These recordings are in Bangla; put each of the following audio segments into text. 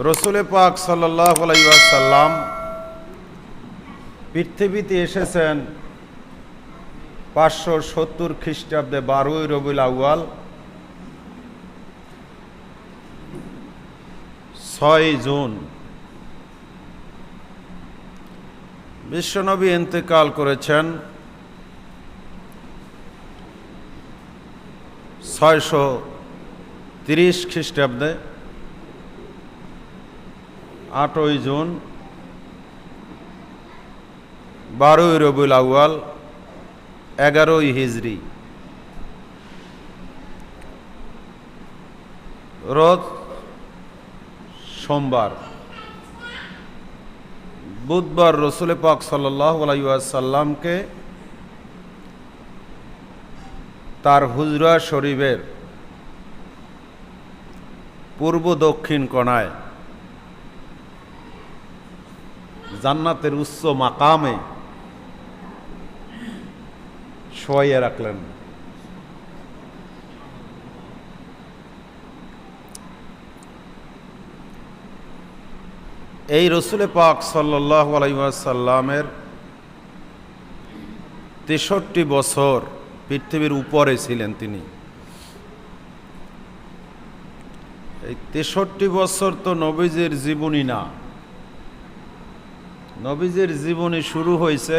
রসুল পাক সাল্লাল্লাহু আলাইহি ওয়াসাল্লাম পৃথিবীতে এসেছেন 570 খ্রিস্টাব্দে 12ই রবিউল আউয়াল 6 জুন। বিশ্বনবী ইন্তেকাল করেছেন 630 খ্রিস্টাব্দে 8ই জুন 12ই রবিউল আউয়াল 11ই হিজরি। রোজ সোমবার। বুধবার রসুল পাক সাল্লাল্লাহু আলাইহি ওয়াসাল্লামকে তার হুজরা শরীফের পূর্ব দক্ষিণ কোণায় জান্নাতের উচ্চ মাকামে শোয়াইয়া রাখলেন। এই রসুল পাক সাল্লাল্লাহু আলাইহি ওয়াসাল্লামের 63 বছর পৃথিবীর উপরে ছিলেন তিনি। এই 63 বছর তো নবীজির জীবনী না, নবীজির জীবনী শুরু হয়েছে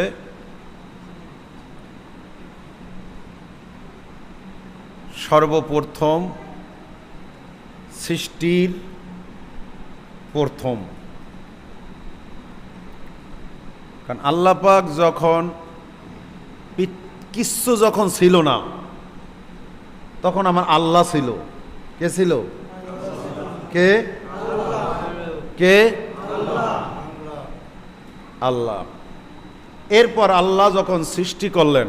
সর্বপ্রথম সৃষ্টির প্রথম। কারণ আল্লাহ পাক যখন কিচ্ছু যখন ছিল না তখন আমার আল্লাহ ছিল। কে ছিল? কে কে? আল্লাহ। এরপর আল্লাহ যখন সৃষ্টি করলেন,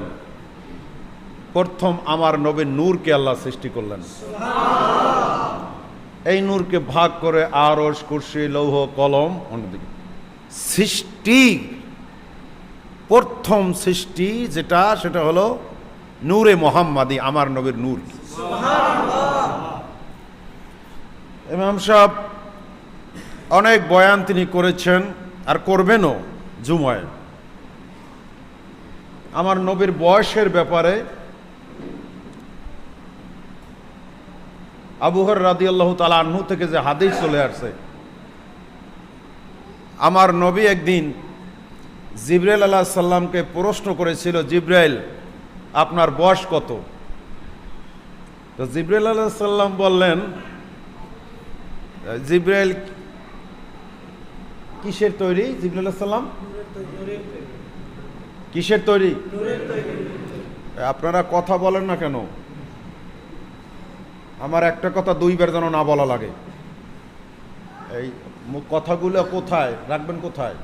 প্রথম আমার নবীর নূরকে আল্লাহ সৃষ্টি করলেন। এই নূরকে ভাগ করে আরশ, কুরসি, লৌহ, কলম, অন্যদিকে সৃষ্টি প্রথম সৃষ্টি যেটা, সেটা হলো নূরে মোহাম্মদী, আমার নবীর নূর। ইমাম সাহেব অনেক বয়ান তিনি করেছেন আর করবেনও জুমায়। আমার নবীর বয়সের ব্যাপারে আবু হুরায়রা রাদিয়াল্লাহু তাআলা আনহু থেকে যে হাদিস চলে আসছে, আমার নবী একদিন জিবরাইল আলাইহিস সালামকে প্রশ্ন করেছিল, জিবরাইল আপনার বয়স কত? তো জিবরাইল আলাইহিস সালাম বললেন, জিবরাইল কিসের তৈরি? জিবরাইল আলাইহিস সালাম কিসের তৈরি? আপনারা কথা বলেন না কেন? আমার একটা কথা দুইবার যেন না বলা লাগে। এই কথাগুলো কোথায় রাখবেন? কোথায়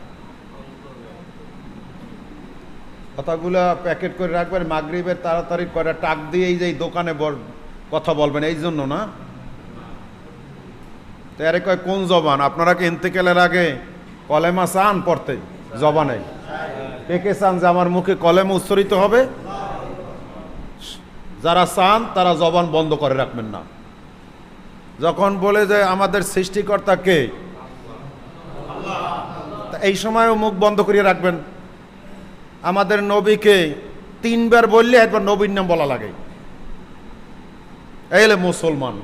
কথাগুলো প্যাকেট করে রাখবেন? মাগরিবের তাড়াতাড়ি করে টাক দিয়ে এই যে দোকানে কথা বলবেন, এই জন্য না? তো আরে কয় কোন জবান? আপনারা কি ইন্তেকালের আগে কলেমা চান পড়তে? জবানে কে কে চান যে আমার মুখে কলেমা উচ্চারিত হবে? যারা চান তারা জবান বন্ধ করে রাখবেন না। যখন বলে যে আমাদের সৃষ্টিকর্তা কে, এই সময়ও মুখ বন্ধ করিয়ে রাখবেন। আমাদের নবীকে 3 বার বললে একবার নবীর নাম বলা লাগে। এই হলো মুসলমান।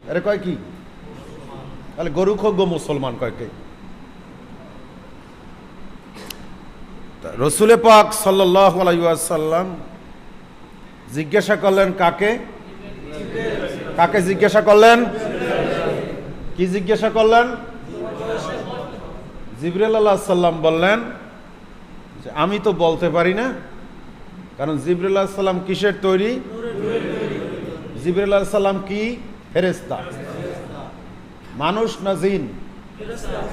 আরে কয় কি? তাহলে গরু খোগ্য মুসলমান কয় কে? রসুল পাক সাল্লাল্লাহু আলাইহি ওয়াসাল্লাম জিজ্ঞাসা করলেন কাকে? কাকে জিজ্ঞাসা করলেন? কি জিজ্ঞাসা করলেন? জিবরাইল আলাইহিস সালাম বললেন যে আমি তো বলতে পারি না, কারণ জিবরাইল আলাইহিস সালাম কিসের তৈরি? জিবরাইল আলাইহিস সালাম কি? ফেরেশতা। মানুষ না জিন?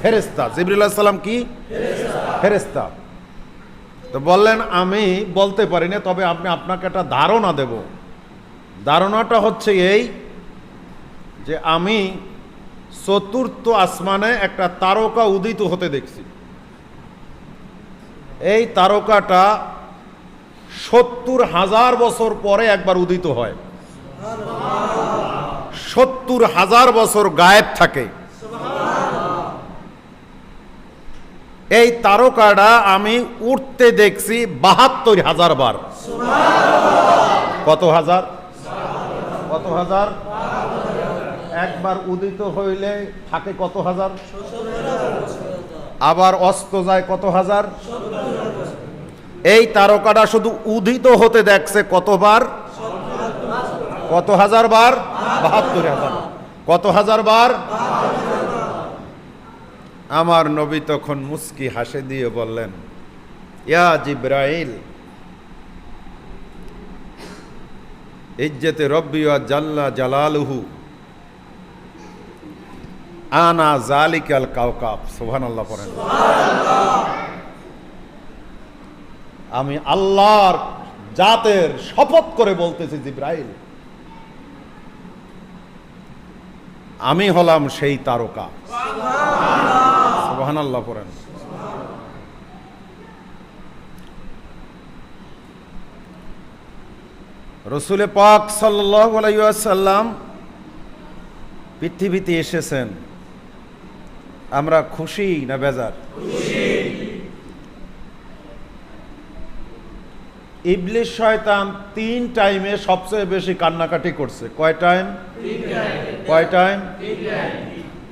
ফেরেশতা। জিবরাইল আলাইহিস সালাম কি? ফেরেশতা। তো বললেন আমি বলতে পারি না, তবে আপনাকে একটা ধারণা দেব। ধারণাটা হচ্ছে এই যে আমি চতুর্থ আসমানে একটা তারকা উদিত হতে দেখছি। এই তারকাটা 70,000 বছর পরে একবার উদিত হয়। 70,000 বছর গায়েব থাকে। এই তারকাটা আমি উঠতে দেখছি 72,000 বার। কত হাজার? কত হাজার? একবার উদিত হইলে থাকে কত হাজার? আবার অস্ত যায় কত হাজার? এই তারকাটা শুধু উদিত হতে দেখছে কতবার? কত হাজার বার? 72,000। কত হাজার বার? আমার নবী তখন মুস্কি হাসে দিয়ে বললেন, ইয়া জিব্রাইল, ইজ্জতে রব্বি ওয়া জাল্লা জালালুহু আনা জালিকাল কাওকাব। সুবহানাল্লাহ পড়েন। আমি আল্লাহর জাতের শপথ করে বলতেছি জিব্রাইল, আমি হলাম সেই তারকা। সুবহানাল্লাহ পড়েন। রসুল পাক সাল্লাল্লাহু আলাইহি ওয়াসাল্লাম পৃথিবীতে এসেছেন, আমরা খুশি না বেজার? ইবলিস শয়তান 3 টাইমে সবচেয়ে বেশি কান্নাকাটি করছে। কয় টাইম? কয় টাইম?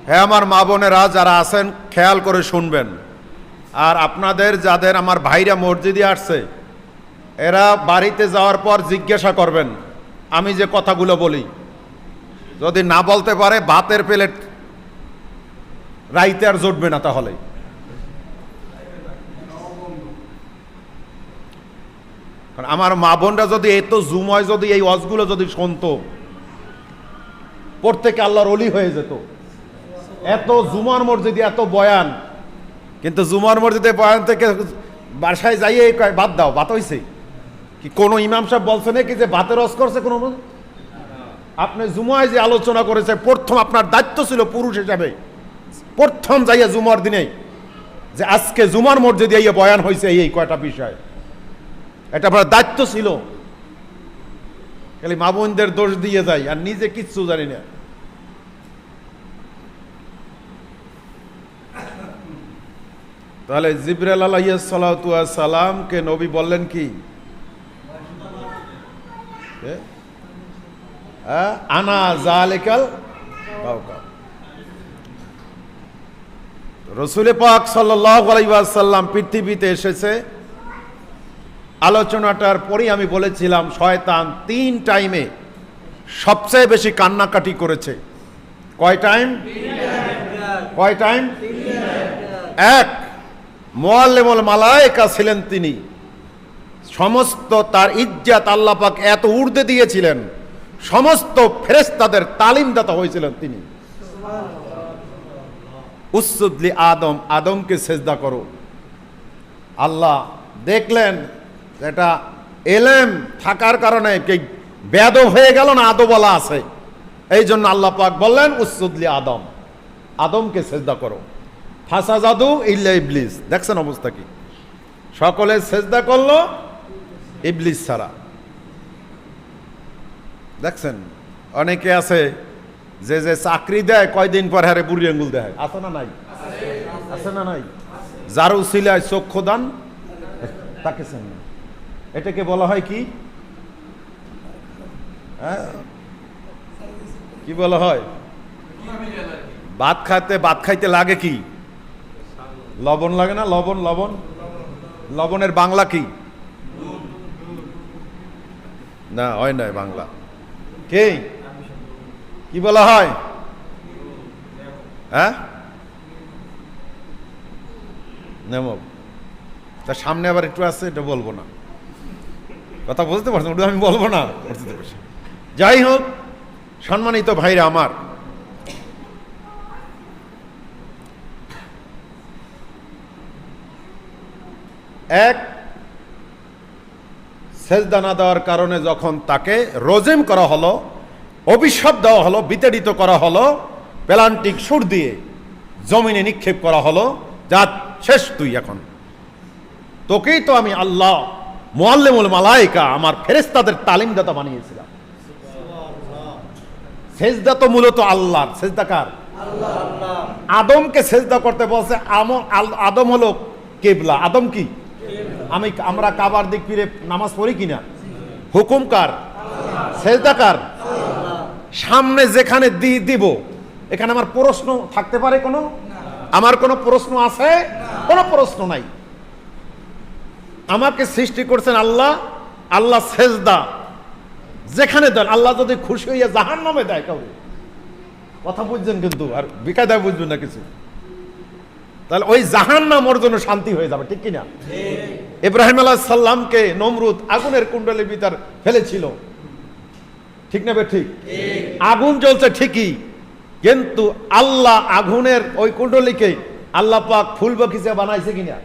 হ্যাঁ আমার মা বোনেরা যারা আছেন খেয়াল করে শুনবেন, আর আপনাদের যাদের আমার ভাইরা মসজিদে আসছে এরা বাড়িতে যাওয়ার পর জিজ্ঞাসা করবেন আমি যে কথাগুলো বলি, যদি না বলতে পারে ভাতের প্লেট রাইতে আর জুটবে না। তাহলে কারণ আমার মা বোনরা যদি এত জুময় যদি এই ওয়াজগুলো যদি শুনতো, প্রত্যেকে আল্লাহর ওলি হয়ে যেত। এত জুমার মসজিদে এত বয়ান, কিন্তু জুমার মসজিদে বয়ান থেকে বাসায় যাইয়ে কয় বাদ দাও, ভাত হইছে কি? কোনো ইমাম সাহেব বলছে নাকি যে ভাতের রস করছে? কোনো আপনি জুমায় যে আলোচনা করেছে, প্রথম আপনার দায়িত্ব ছিল পুরুষ হিসাবে প্রথম যাইয়া জুমার দিনে যে আজকে জুমার মসজিদে এই বয়ান হয়েছে এই কয়টা বিষয়, এটা আপনার দায়িত্ব ছিল। খালি মা বোনদের দোষ দিয়ে যায় আর নিজে কিচ্ছু জানি না। তাহলে জিবরাইল আলাইহিস সালাতু ওয়াস সালামকে নবী বললেন কি? আনা জালিকাল কাওকাব। রাসূল পাক সাল্লাল্লাহু আলাইহি ওয়াসাল্লাম পৃথিবীতে এসেছে, আলোচনাটার পরেই আমি বলেছিলাম শয়তান 3 টাইমে সবচেয়ে বেশি কান্নাকাটি করেছে। কয় টাইম? কয় টাইম? এক, মুআল্লিমুল মালায়েকা ছিলেন তিনি, সমস্ত তার ইজ্জত আল্লাহ পাক এত ঊর্ধ্বে দিয়েছিলেন, সমস্ত ফেরেশতাদের তালিমদাতা হয়েছিলেন তিনি। উসজুদলি আদম, আদমকে সেজদা করো। আল্লাহ দেখলেন এটা এলেম থাকার কারণে কি বেয়াদব হয়ে গেল না আদবওয়ালা আছে, এই জন্য আল্লাহ পাক বললেন উসজুদলি আদম, আদমকে সেজদা করো। ফাসাজাদু ইল্লা ইবলিস। দেখছেন অবস্থা কি? সকলে সেজদা করলো ইবলিস ছাড়া। দেখছেন অনেকে আছে যে যে চাকরি দেয় কয়দিন পর হারে বুড়ি আঙ্গুল দেয়, আছে না নাই? আছে না নাই? যার উসিলায় চক্ষু দান তাকে চেন। এটাকে বলা হয় কি? কি বলা হয়? ভাত খাইতে লাগে কি? লবণ লাগে না? লবণ, লবণ, লবণের বাংলা কি? না হয় নাই বাংলা। কে কি বলা হয়? হ্যাঁ নেমক। তার সামনে আবার একটু আছে, এটা বলবো না, কথা বুঝতে পারছেন? ওটা আমি বলবো না। যাই হোক, সম্মানিত ভাইরা আমার, এক, সেজদা না দেওয়ার কারণে যখন তাকে রজিম করা হলো, অভিশাপ দেওয়া হলো, বিতাড়িত করা হলো, প্লান্টিক সুর দিয়ে জমিনে নিক্ষেপ করা হলো, যা শেষ, তুই এখন, তোকেই তো আমি আল্লাহ মুআল্লিমুল মালায়েকা, আমার ফেরেশতাদের তালিমদাতা বানিয়েছিলাম। সেজদা তো মূলত আল্লাহর। সেজদা কার? আদমকে সেজদা করতে বলছে। আদম হলো কিবলা। আদম কি? আমরা কাবার দিক ফিরে নামাজ পড়ি কিনা? হুকুম কার? সেজদা কার? সামনে যেখানে দিব, এখানে আমার প্রশ্ন থাকতে পারে কোনো? আমার কোনো প্রশ্ন আছে? কোনো প্রশ্ন নাই। আমাকে সৃষ্টি করছেন আল্লাহ। আল্লাহ সেজদা যেখানে দেন, আল্লাহ যদি খুশি হইয়া জাহান্নামে দেয় কাউকে, কথা বুঝছেন কিন্তু, আর বিকায়দায় বুঝবেন না কিছু, তাহলে ওই জাহান্নাম ওর জন্য শান্তি হয়ে যাবে, ঠিক কিনা? ইব্রাহিম আলাইহিস সালামকে নমরুদ আগুনের কুণ্ডলীর ভিতর ফেলেছিল, ঠিক না? ঠিক। আগুন জ্বলছে ঠিকই, কিন্তু আল্লাহ আগুনের ওই কুণ্ডলীকে আল্লাহ পাক ফুল বাগিচা বানাইছে কিনা?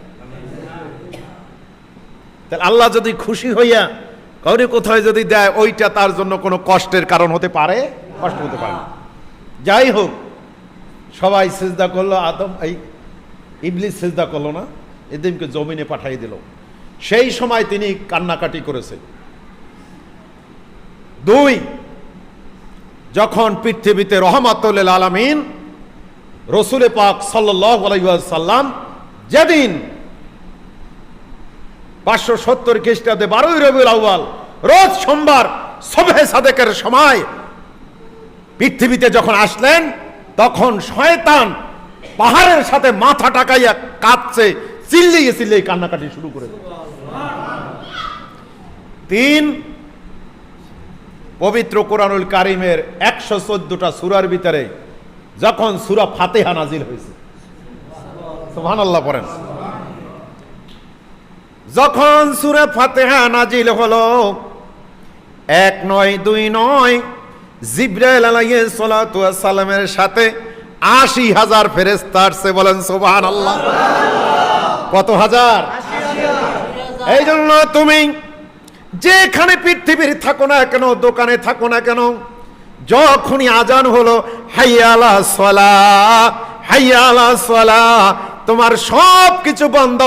তাহলে আল্লাহ যদি খুশি হইয়া কাউরে কোথায় যদি দেয়, ওইটা তার জন্য কোনো কষ্টের কারণ হতে পারে? কষ্ট হতে পারে না। যাই হোক, সবাই সিজদা করলো। আদম, এই ইবলিস সিজদা করলো না, এদিনকে জমিনে পাঠিয়ে দিল। সেই সময় তিনি কান্নাকাটি করেছে। 2, যখন পৃথিবীতে রহমাতুল লিল আলামিন রাসূল পাক সাল্লাল্লাহু আলাইহি ওয়াসাল্লাম যেদিন 570 খ্রিস্টাব্দে 12ই রবিউল আউয়াল রোজ সোমবার সুবহে সাদেকের সময় পৃথিবীতে যখন আসলেন, তখন শয়তান পাহাড়ের সাথে মাথা টাকাইয়া কাঁদছে, চিল্লিয়ে চিল্লিয়ে কান্নাকাটি শুরু করে। 3, পবিত্র কোরআনুল কারীমের 114টা সূরার ভিতরে যখন সূরা ফাতিহা নাজিল হয়েছে, সুবহানাল্লাহ পড়েন, যখন সূরা ফাতিহা নাজিল হলো, 1 নয় 2 নয়, জিবরাইল আলাইহিস সালাতু ওয়াস সালামের সাথে 80,000 ফেরেশতা আসছে। বলেন সুবহানাল্লাহ। কত হাজার? 80,000। এই জন্য তুমি যেখানে পৃথিবীর থাকো না কেন, দোকানে থাকো না কেন, যখনই আজান হলো হাইয়া আলাস সালাহ, হাইয়া আলাস সালাহ, তোমার সব কিছু বন্ধ।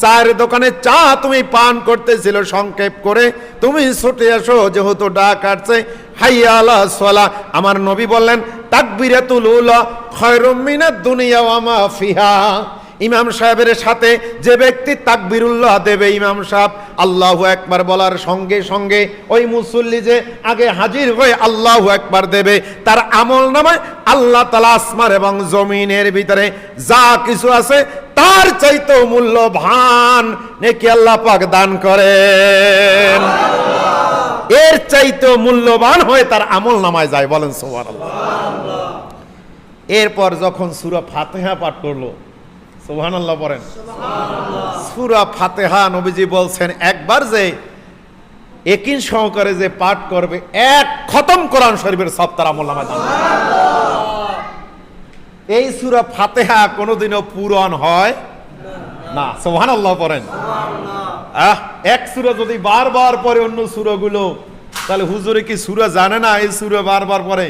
চায়ের দোকানে চা তুমি পান করতেছিল, সংক্ষেপ করে তুমি ছুটে আসো, যেহেতু ডাক আসছে হাইয়া আলাস সালাহ। আমার নবী বললেন, তাকবীরাতুল উলা খায়রুম মিনাদ দুনিয়া ওয়া মা ফিহা। ইমাম সাহেবের সাথে যে ব্যক্তি তাকবীরুল্লাহ দেবে, ইমাম সাহেব আল্লাহু আকবার বলার সঙ্গে সঙ্গে ওই মুসল্লি যে আগে হাজির হয়ে আল্লাহু আকবার দেবে, তার আমল নামায় আল্লাহ তাআলা আসমান এবং জমিনের ভিতরে যা কিছু আছে তার চাইতেও মূল্যবান নেকি আল্লাহ পাক দান করেন। এর চাইতেও মূল্যবান হয়ে তার আমল নামায় যায়। বলেন সুবহানাল্লাহ। এরপর যখন সূরা ফাতিহা পাঠ করলো, সুবহানাল্লাহ পড়েন। সূরা ফাতিহা নবীজি বলছেন, একবার যে ইয়াকিন সহকারে যে পাঠ করবে, 1 খতম কোরআন শরীফের সব তার আমলনামায় দান। এই সূরা ফাতিহা কোনোদিনও পূরণ হয় না। সুবহানাল্লাহ পড়েন। এক সূরা যদি বারবার পড়ে অন্য সূরাগুলো, তাহলে হুজুরে কি সূরা জানে না এই সূরা বারবার পড়ে?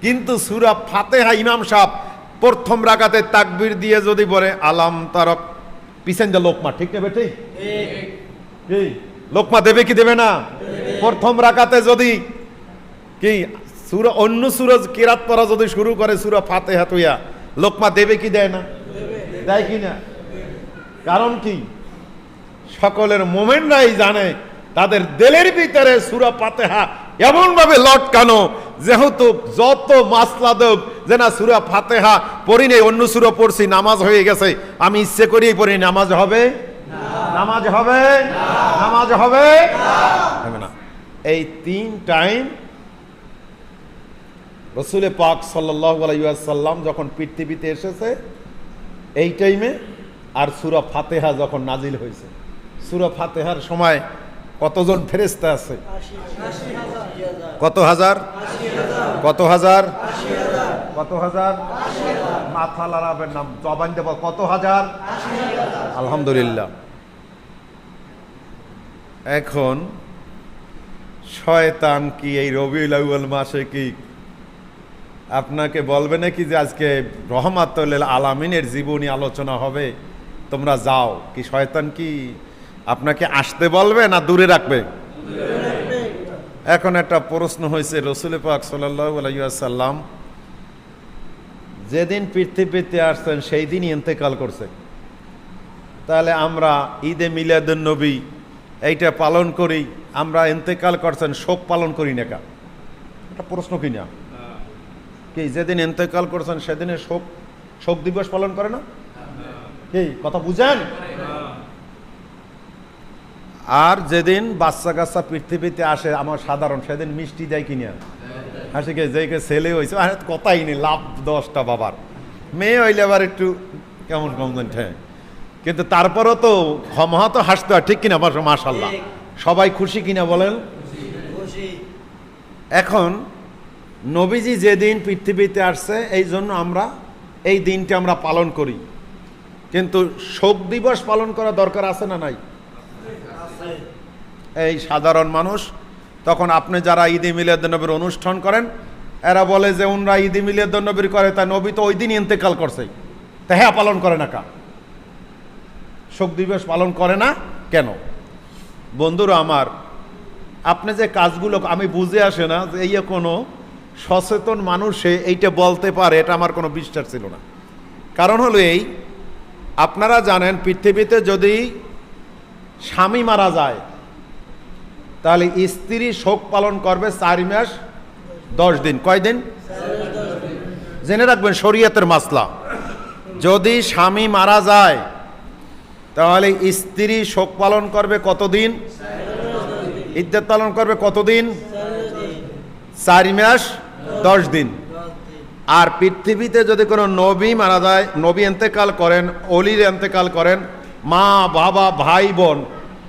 কিন্তু সূরা ফাতিহা ইমাম সাহেব প্রথম রাকাতে তাকবীর দিয়ে যদি বলে আলাম তারক, পিছন যা লোকমা, ঠিক নেবে? ঠিক। লোকমা দেবে কি দেবে না? প্রথম রাকাতে যদি কি সূরা অন্য সূরা কিরাত পড়া যদি শুরু করে সূরা ফাতিহা তুইয়া, লোকমা দেবে কি দেয় না? দেয় কি না? কারণ কি? সকলের মোমেনরাই জানে তাদের দিলের ভিতরে সূরা ফাতিহা এমন ভাবে লটকানো, যেহেতু যত মাসলা দেব যে না সূরা ফাতিহা পড়ি নেই, অন্য সূরা পড়ছি, নামাজ হয়ে গেছে, আমি ইচ্ছে করেই পড়ি, নামাজ হবে নামাজ হবে নামাজ হবে না। এই 3 টাইম রাসূল পাক সাল্লাল্লাহু আলাইহি ওয়াসাল্লাম যখন পৃথিবীতে এসেছে, এই টাইমে আর সূরা ফাতিহা যখন নাজিল হয়েছে, সূরা ফাতিহার সময় কতজন ফেরেশতা আছে? কত হাজার? কত হাজার? কত হাজার? মাথা লড়াবেন না, জবান দেব। কত হাজার? আলহামদুলিল্লাহ। এখন শয়তান কি এই রবিউল আউয়াল মাসে কি আপনাকে বলবে নাকি যে আজকে রহমাতুল লিল আলামিনের জীবনী আলোচনা হবে, তোমরা যাও? কি শয়তান কি আপনাকে আসতে বলবে না দূরে রাখবে? এখন একটা প্রশ্ন হয়েছে, রসুল পাক সাল্লাল্লাহু আলাইহি ওয়াসাল্লাম যেদিন পৃথিবীতে আসছেন সেই দিনই ইন্তেকাল করছে, তাহলে আমরা ঈদে মিলাদুন নবী এইটা পালন করি, আমরা ইন্তেকাল করছেন শোক পালন করি না কেন? একটা প্রশ্ন কিনা কি যেদিন ইন্তেকাল করছেন সেদিনে শোক দিবস পালন করে না? কি কথা বুঝেন? আর যেদিন বাচ্চা কাচ্চা পৃথিবীতে আসে আমার সাধারণ, সেদিন মিষ্টি দেয় কিনা? হাসি কে যে ছেলে হয়েছে কথাই নেই, লাভ 10টা বাবার, মেয়ে হইলে আবার একটু কেমন কেমন ঠে, কিন্তু তারপরও তো ক্ষমা তো হাসতে হয়, ঠিক কিনা? মাশাআল্লাহ, সবাই খুশি কিনা বলেন? এখন নবীজি যেদিন পৃথিবীতে আসছে এই জন্য আমরা এই দিনটা আমরা পালন করি, কিন্তু শোক দিবস পালন করা দরকার আছে না নাই? এই সাধারণ মানুষ তখন আপনি যারা ঈদে মিলাদুন্নবীর অনুষ্ঠান করেন এরা বলে যে ওনরা ঈদে মিলাদুন্নবীর করে, তাই নবী তো ওই দিন ইন্তেকাল করছে, তা হ্যাঁ পালন করে না কা, শোক দিবস পালন করে না কেন? বন্ধুরা আমার, আপনি যে কাজগুলো আমি বুঝে আসে না যে এই কোনো সচেতন মানুষে এইটা বলতে পারে, এটা আমার কোনো বিশ্বাস ছিল না। কারণ হলো এই, আপনারা জানেন পৃথিবীতে যদি স্বামী মারা যায় তাহলে স্ত্রী শোক পালন করবে 4 মাস 10 দিন। কয় দিন? জেনে রাখবেন শরীয়তের মাসলা, যদি স্বামী মারা যায় তাহলে স্ত্রী শোক পালন করবে কতদিন? ইদ্যত পালন করবে কতদিন? 4 মাস 10 দিন। আর পৃথিবীতে যদি কোনো নবী মারা যায়, নবী ইন্তেকাল করেন, অলির ইন্তেকাল করেন, মা বাবা ভাই বোন,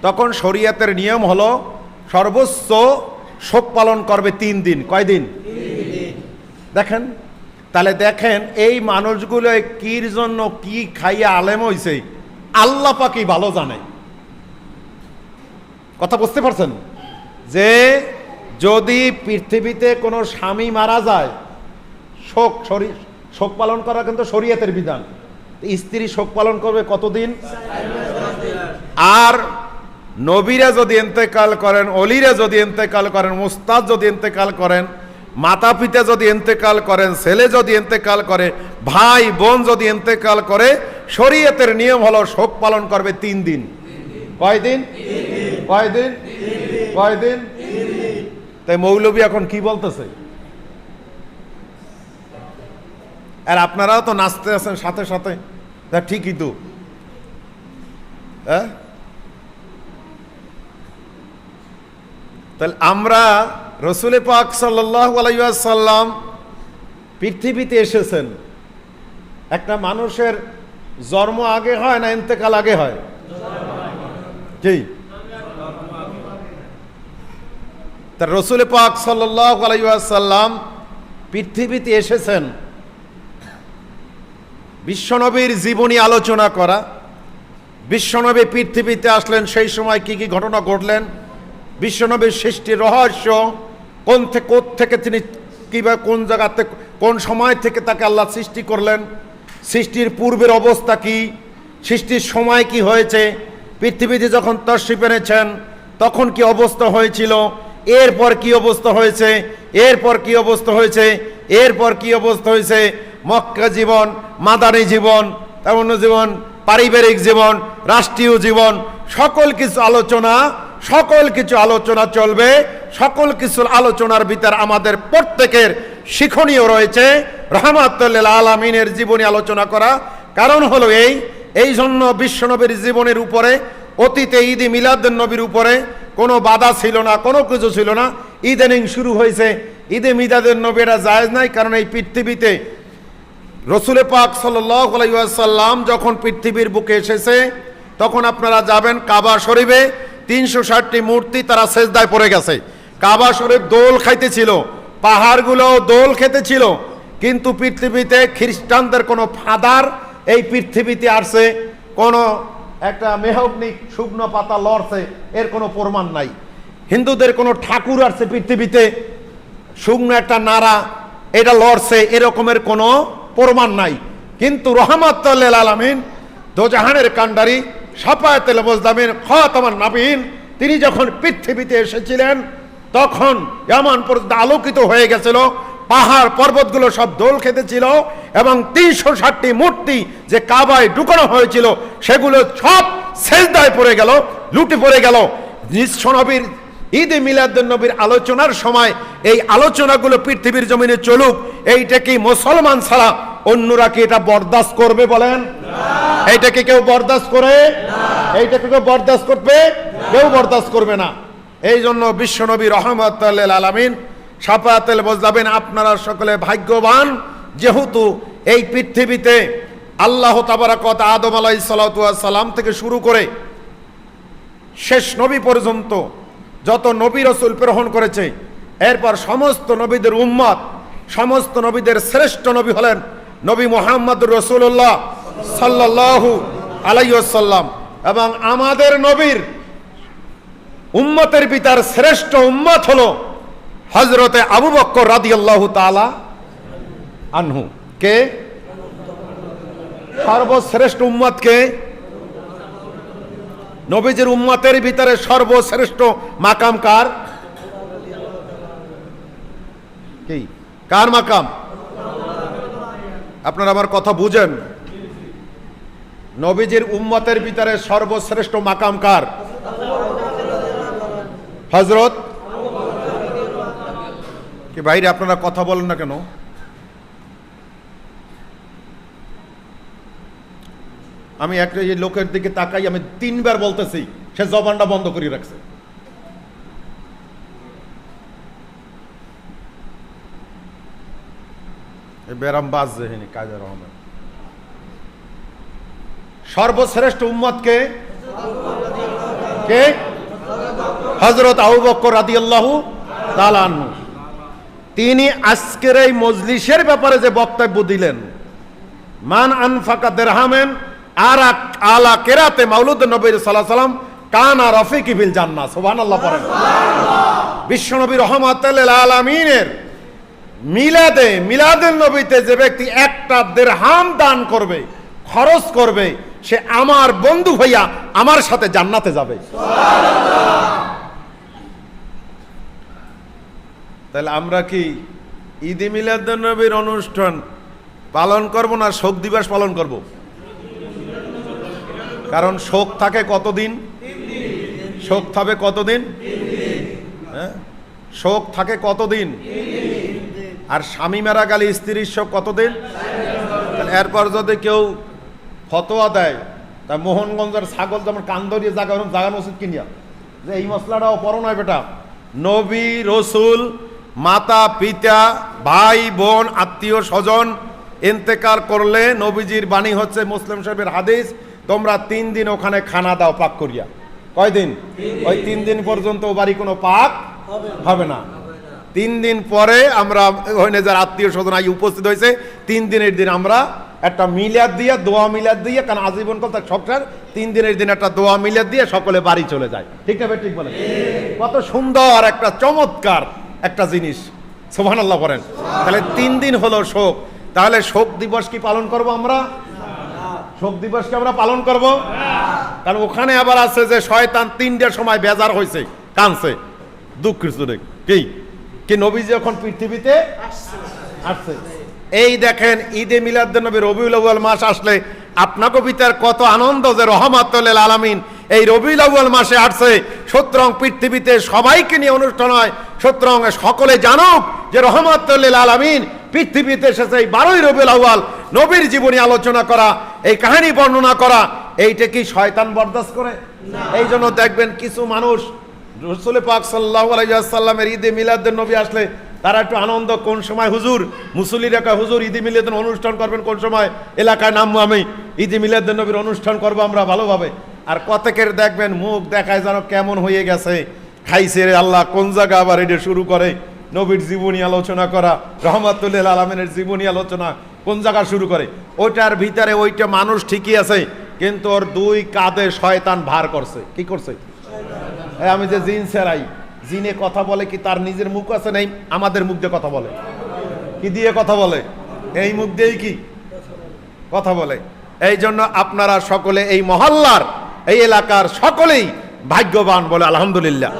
তখন শরীয়তের নিয়ম হলো সর্বোচ্চ শোক পালন করবে 3 দিন। কয় দিন? দেখেন, তাহলে দেখেন এই মানুষগুলো কির জন্য কি খাইয়া আলেম হইছে আল্লাহ পাকই ভালো জানে। কথা বুঝতে পারছেন? যে যদি পৃথিবীতে কোনো স্বামী মারা যায় শোক পালন করা কিন্তু শরীয়তের বিধান, স্ত্রী শোক পালন করবে কতদিন? আর নবীরা যদি ইন্তেকাল করেন, অলিরা যদি ইন্তেকাল করেন, মুস্তাদ যদি ইন্তেকাল করেন, মাতা পিতা যদি ইন্তেকাল করেন, ছেলে যদি ইন্তেকাল করে, ভাই বোন যদি ইন্তেকাল করে, শরীয়তের নিয়ম হলো শোক পালন করবে 3 দিন। কয় দিন? কয় দিন? কয় দিন? তাই মৌলবী এখন কি বলতেছে? আর আপনারাও তো নাচতে আছেন সাথে সাথে, তা ঠিকই তো। হ্যাঁ, তাহলে আমরা রসুল পাক সাল্লাল্লাহু আলাইহি ওয়াসাল্লাম পৃথিবীতে এসেছেন, একটা মানুষের জন্ম আগে হয় না ইন্তেকাল আগে হয়? কি তা রসুল পাক সাল্লাল্লাহু আলাইহি ওয়াসাল্লাম পৃথিবীতে এসেছেন বিশ্বনবীর জীবনী আলোচনা করা। বিশ্বনবী পৃথিবীতে আসলেন, সেই সময় কি কি ঘটনা ঘটলেন, বিশ্বনবীর সৃষ্টির রহস্য, কোন থেকে তিনি কিভাবে কোন জায়গাতে কোন সময় থেকে তাকে আল্লাহ সৃষ্টি করলেন, সৃষ্টির পূর্বের অবস্থা কি, সৃষ্টির সময় কি হয়েছে, পৃথিবীতে যখন তশরিফ এনেছেন তখন কি অবস্থা হয়েছিল, এরপর কি অবস্থা হয়েছে, এরপর কি অবস্থা হয়েছে, এরপর কি অবস্থা হয়েছে, মক্কা জীবন, মাদানী জীবন, তারুণ্য জীবন, পারিবারিক জীবন, রাষ্ট্রীয় জীবন, সকল কিছু আলোচনা চলবে। সকল কিছুর আলোচনার ভিতর আমাদের প্রত্যেকের শিক্ষণীয় রয়েছে রাহমাতুল লিল আলামিনের জীবনী আলোচনা করা। কারণ হলো এই জন্য বিশ্বনবীর জীবনের উপরে অতীতে ঈদে মিলাদুন নবীর উপরে কোনো বাধা ছিল না, কোনো কিছু ছিল না। ইদানিং শুরু হয়েছে ঈদে মিলাদুন নবী, এটা জায়েজ নাই। কারণ এই পৃথিবীতে রসুল পাক সাল্লাল্লাহু আলাইহি ওয়াসাল্লাম যখন পৃথিবীর বুকে এসেছে তখন আপনারা যাবেন কাবা শরীফে, 360টি মূর্তি তারা সেজদায় পড়ে গেছে। কাবা শরীফ দোল খাইতেছিল, পাহাড়গুলো দোল খেতেছিল, কিন্তু পৃথিবীতে খ্রিস্টানদের কোনো ফাদার এই পৃথিবীতে আসছে, কোনো একটা মেহগনি শুকনো পাতা লড়ছে, এর কোনো প্রমাণ নাই। হিন্দুদের কোনো ঠাকুর আসছে পৃথিবীতে, শুকনো একটা নাড়া এটা লড়ছে, এরকমের কোনো প্রমাণ নাই। কিন্তু রাহমাতুল লিল আলামিন দোজাহানের কান্ডারি শাফায়াতুল মুজলামিন খাতামান নবীন, তিনি যখন পৃথিবীতে এসেছিলেন তখন ইয়ামান পর্যন্ত আলোকিত হয়ে গেছিল, পাহাড় পর্বতগুলো সব দোল খেতেছিল এবং 360টি মূর্তি যে কাবায় ঢুকানো হয়েছিল সেগুলো সব সেজদায় পড়ে গেল, লুটে পড়ে গেল। বিশ্বনবীর ঈদে মিলাদুন নবীর আলোচনার সময় এই আলোচনাগুলো পৃথিবীর জমিনে চলুক, এইটা কি মুসলমান ছাড়া অন্যরা কি এটা বরদাস্ত করবে বলেন? এইটাকে কেউ বরদাস্ত করে? এইটাকে কেউ বরদাস্ত করবে? কেউ বরদাস্ত করবে না। এই জন্য বিশ্বনবী রহমাতুল লিল আলামিন শাফায়াতুল মুজলামিন, আপনারা সকলে ভাগ্যবান, যেহেতু এই পৃথিবীতে আল্লাহ তাবারাক ওয়া তাআলা আদম আলাইহিস সালাতু ওয়াস সালাম থেকে শুরু করে শেষ নবী পর্যন্ত যত নবী রাসূল প্রেরণ করেছে, এরপর সমস্ত নবীদের উম্মত, সমস্ত নবীদের শ্রেষ্ঠ নবী হলেন নবী মুহাম্মদুর রাসূলুল্লাহ সাল্লাল্লাহু আলাইহি ওয়াসাল্লাম। এবং আমাদের নবীর উম্মতের ভিতর শ্রেষ্ঠ উম্মত হলো হযরতে আবু বকর রাদিয়াল্লাহু তাআলা আনহু। কে সর্বশ্রেষ্ঠ উম্মত? কে? নবীজির উম্মতের ভিতরে সর্বশ্রেষ্ঠ মাকাম কার? কি কার মাকাম? আপনারা আমার কথা বুঝেন? নবীজির উম্মতের ভিতরে সর্বশ্রেষ্ঠ মাকাম কার? হযরত কি ভাইরে আপনারা কথা বলেন না কেন? আমি একটা এই লোকের দিকে তাকাই, আমি 3 বার বলতেছি, সে জবানটা বন্ধ করে রাখছে। বেরাম বাজ যেহিনী কাজের রহমান। সর্বশ্রেষ্ঠ উম্মত কে? কে? হযরত আবু বকর রাদিয়াল্লাহু তাআলা আনহু। তিনি আজকের এই মজলিসের ব্যাপারে যে বক্তব্য দিলেন, মান আনফাকা দিরহামেন আলা কেরাতে মাউলুদ নবী সাল্লাল্লাহু আলাইহি ওয়াসাল্লাম কানা রাফিকি ফিল জান্নাহ। সুবহানাল্লাহ পড়েন। বিশ্বনবী রাহমাতুল লিল আলামিনের মিলাদে, মিলাদুন নবীতে যে ব্যক্তি একটা দিরহাম দান করবে, খরচ করবে, সে আমার বন্ধু হইয়া আমার সাথে জান্নাতে যাবে। সুবহানাল্লাহ। তাহলে আমরা কি ঈদে মিলাদুন নবীর অনুষ্ঠান পালন করব না শোক দিবস পালন করব? কারণ শোক থাকে কতদিন? 3 দিন। শোক থাকে কতদিন? 3 দিন। হ্যাঁ, শোক থাকে কতদিন? 3 দিন। আর স্বামী মারা গেলে স্ত্রীর শোক কতদিন? 4 দিন। এরপর যদি কেউ ফতোয়া দেয়, তা মোহনগঞ্জের ছাগল যেমন কান ধরিয়ে জাগানো উচিত কিনিয়া, যে এই মশলাটাও পড়ো নয় বেটা, নবী রসুল, মাতা পিতা, ভাই বোন, আত্মীয় স্বজন ইন্তেকাল করলে নবীজির বাণী হচ্ছে, মুসলিম সাহেবের হাদিস, তোমরা 3 দিন ওখানে খানা দাও পাক করিয়া। কয়দিন? ওই 3 দিন পর্যন্ত বাড়ি কোনো পাক হবে না। 3 দিন পরে আমরা ওখানে যারা আত্মীয় স্বজন আই উপস্থিত হয়েছে, 3 দিনের দিন আমরা একটা মিলাদ দিয়ে, দোয়া মিলাদ দিয়ে, কারণ আজীবন কথা সবটার 3 দিনের দিন একটা দোয়া মিলাদ দিয়ে সকলে বাড়ি চলে যায়। ঠিক না? ঠিক বলেন। কত সুন্দর একটা চমৎকার একটা জিনিস। সুবহানাল্লাহ বলেন। তাহলে 3 দিন হলো শোক। তাহলে শোক দিবস কি পালন করব আমরা? শোক দিবস কি আমরা পালন করব? কারণ ওখানে আবার আছে যে শয়তান 3টার সময় বেজার হয়েছে, কানছে, দুঃখ করে কি কি নবী যখন পৃথিবীতে আসছে। এই দেখেন ঈদে মিলাদুন নবী রবিউল আউয়াল মাস আসলে আপনাকে ভিতর কত আনন্দ যে রহমাতুল লিল আলামিন এই রবিউল আউয়াল মাসে আসছে। সুতরাং পৃথিবীতে সবাইকে নিয়ে অনুষ্ঠান হয়, সুতরাং সকলে জানুক যে রহমাতুল লিল আলামিন পৃথিবীতে এসেছে। এই 12ই রবিউল আউয়াল নবীর জীবনী আলোচনা করা, এই কাহিনী বর্ণনা করা, এইটা কি শয়তান বরদাস্ত করে? এই জন্য দেখবেন কিছু মানুষ রাসূল পাক সাল্লাল্লাহু আলাইহি ওয়াসাল্লামের ঈদে মিলাদুন নবী আসলে তারা একটু আনন্দ, কোন সময় হুজুর মুসল্লিরা কয় হুজুর ঈদে মিলাদুন অনুষ্ঠান করবেন কোন সময়, এলাকায় নামবো আমি, ঈদে মিলাদুন নবীর অনুষ্ঠান করবো আমরা ভালোভাবে। আর কতকের দেখবেন মুখ দেখায় যেন কেমন হয়ে গেছে, খাইছে রে আল্লাহ, কোন জায়গা আবার এটা শুরু করে নবীর জীবনী আলোচনা করা, রহমাতুল লিল আলামিনের জীবনী আলোচনা কোন জায়গা শুরু করে। ওইটার ভিতরে ওইটা মানুষ ঠিকই আছে, কিন্তু ওর 2 কাঁধে শয়তান ভার করছে। কি করছে? আমি যে জিন সেরাই, জিনে কথা বলে কি তার নিজের মুখ আছে? নেই, আমাদের মুখ দিয়ে কথা বলে। কি দিয়ে কথা বলে? এই মুখ দিয়েই কি কথা বলে। এই জন্য আপনারা সকলে এই মহল্লার এই এলাকার সকলেই ভাগ্যবান বলে আলহামদুলিল্লাহ।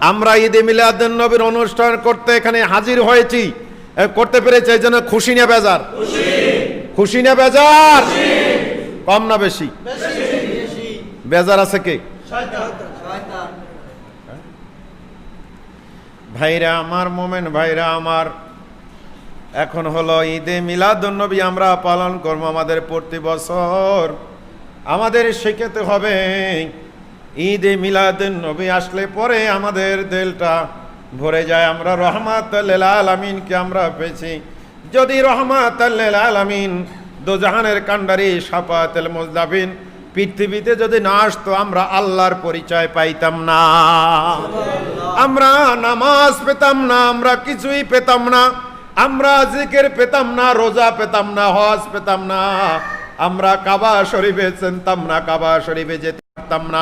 আমরা ঈদে মিলাদুন নবীর অনুষ্ঠান করতে এখানে হাজির হয়েছি, করতে পেরেছি, এই জন্য খুশি না বেজার? খুশি না বেজার? কম না বেশি? বেজার আছে কে? ভাইরা আমার, মোমেন ভাইরা আমার, এখন হলো ঈদে মিলাদুন নবী আমরা পালন করব আমাদের প্রতি বছর। আমাদের শিখতে হবে ঈদে মিলাদুন নবী আসলে পরে আমাদের দিলটা ভরে যায়, আমরা রহমাতুল লিল আলামিনকে আমরা পেয়েছি। যদি রহমাতুল লিল আলামিন দোজাহানের কান্ডারি শাফাতুল মুজদাবিন পৃথিবীতে যদি না আসতো আমরা আল্লাহর পরিচয় পাইতাম না, আমরা নামাজ পেতাম না, আমরা কিছুই পেতাম না, আমরা জিকির পেতাম না, রোজা পেতাম না, হজ পেতাম না, আমরা কাবা শরীফে চিনতাম না, কাবা শরীফে যেতে পারতাম না,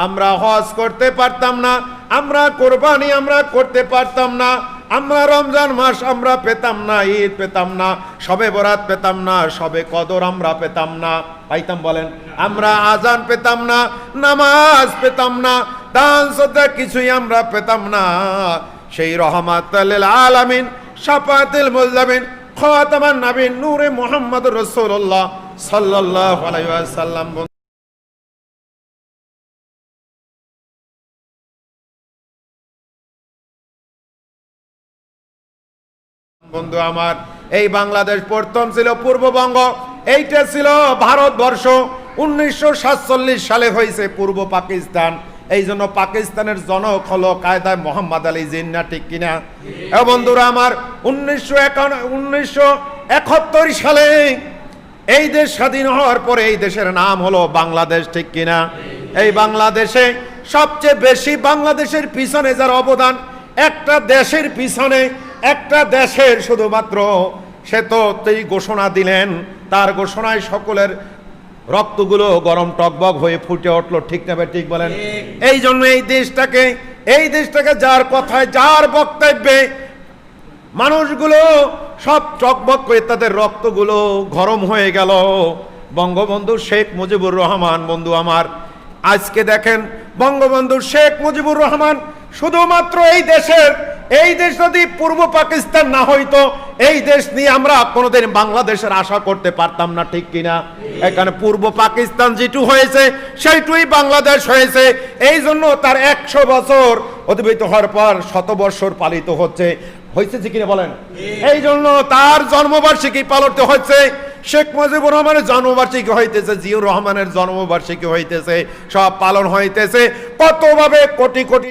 আমরা হজ করতে পারতাম না, আমরা কোরবানি আমরা করতে পারতাম না, আমরা রমজান মাস আমরা পেতাম না, ঈদ পেতাম না, শবে বরাত পেতাম না, শবে কদর আমরা পেতাম না, পাইতাম বলেন? আমরা আজান পেতাম না, নামাজ পেতাম না, দান সদকা কিছুই আমরা পেতাম না। সেই রহমাতুল লিল আলামিন শাফাতুল মুজদাবিন খাতামান নবীন নূরে মুহাম্মদুর রাসূলুল্লাহ সাল্লাল্লাহু আলাইহি ওয়াসাল্লাম বন্ধু আমার, এই বাংলাদেশ প্রথম ছিল পূর্ববঙ্গ, এইটা ছিল ভারতবর্ষ। 1947 সালে হয়েছে পূর্ব পাকিস্তান, এই জন্য পাকিস্তানের জনক হলো কায়দায় মোহাম্মদ আলী জিন্না, ঠিক কিনা? বন্ধুরা আমার, 1971 সালে এই দেশ স্বাধীন হওয়ার পরে এই দেশের নাম হলো বাংলাদেশ, ঠিক কিনা? এই বাংলাদেশে সবচেয়ে বেশি বাংলাদেশের পিছনে যার অবদান, একটা দেশের পিছনে, একটা দেশের শুধুমাত্র সে তো এই ঘোষণা দিলেন, তার ঘোষণায় সকলের রক্তগুলো গরম টকবক হয়ে ফুটে উঠলো, ঠিক না? ঠিক বলেন? এই জন্য এই দেশটাকে যার কথায়, যার বক্তব্যে মানুষগুলো সব টকবক করে তাদের রক্তগুলো গরম হয়ে গেল, বঙ্গবন্ধু শেখ মুজিবুর রহমান। বন্ধু আমার, আজকে দেখেন বঙ্গবন্ধু শেখ মুজিবুর রহমান শুধুমাত্র এই দেশ যদি পূর্ব পাকিস্তান না হইতো, এই দেশ নিয়ে আমরা কোনোদিন বাংলাদেশের আশা করতে পারতাম না, ঠিক কিনা? এখানে পূর্ব পাকিস্তান যেটু হয়েছে সেইটুই বাংলাদেশ হয়েছে। এই জন্য তার 100 বছর অতিবাহিত হওয়ার পর 100 বছর পালিত হচ্ছে কিনা বলেন? এই জন্য তার জন্মবার্ষিকী পালিত হচ্ছে, শেখ মুজিবুর রহমানের জন্মবার্ষিকী হইতেছে, জিয়াউর রহমানের জন্মবার্ষিকী হইতেছে, সব পালন হইতেছে। কতভাবে কোটি কোটি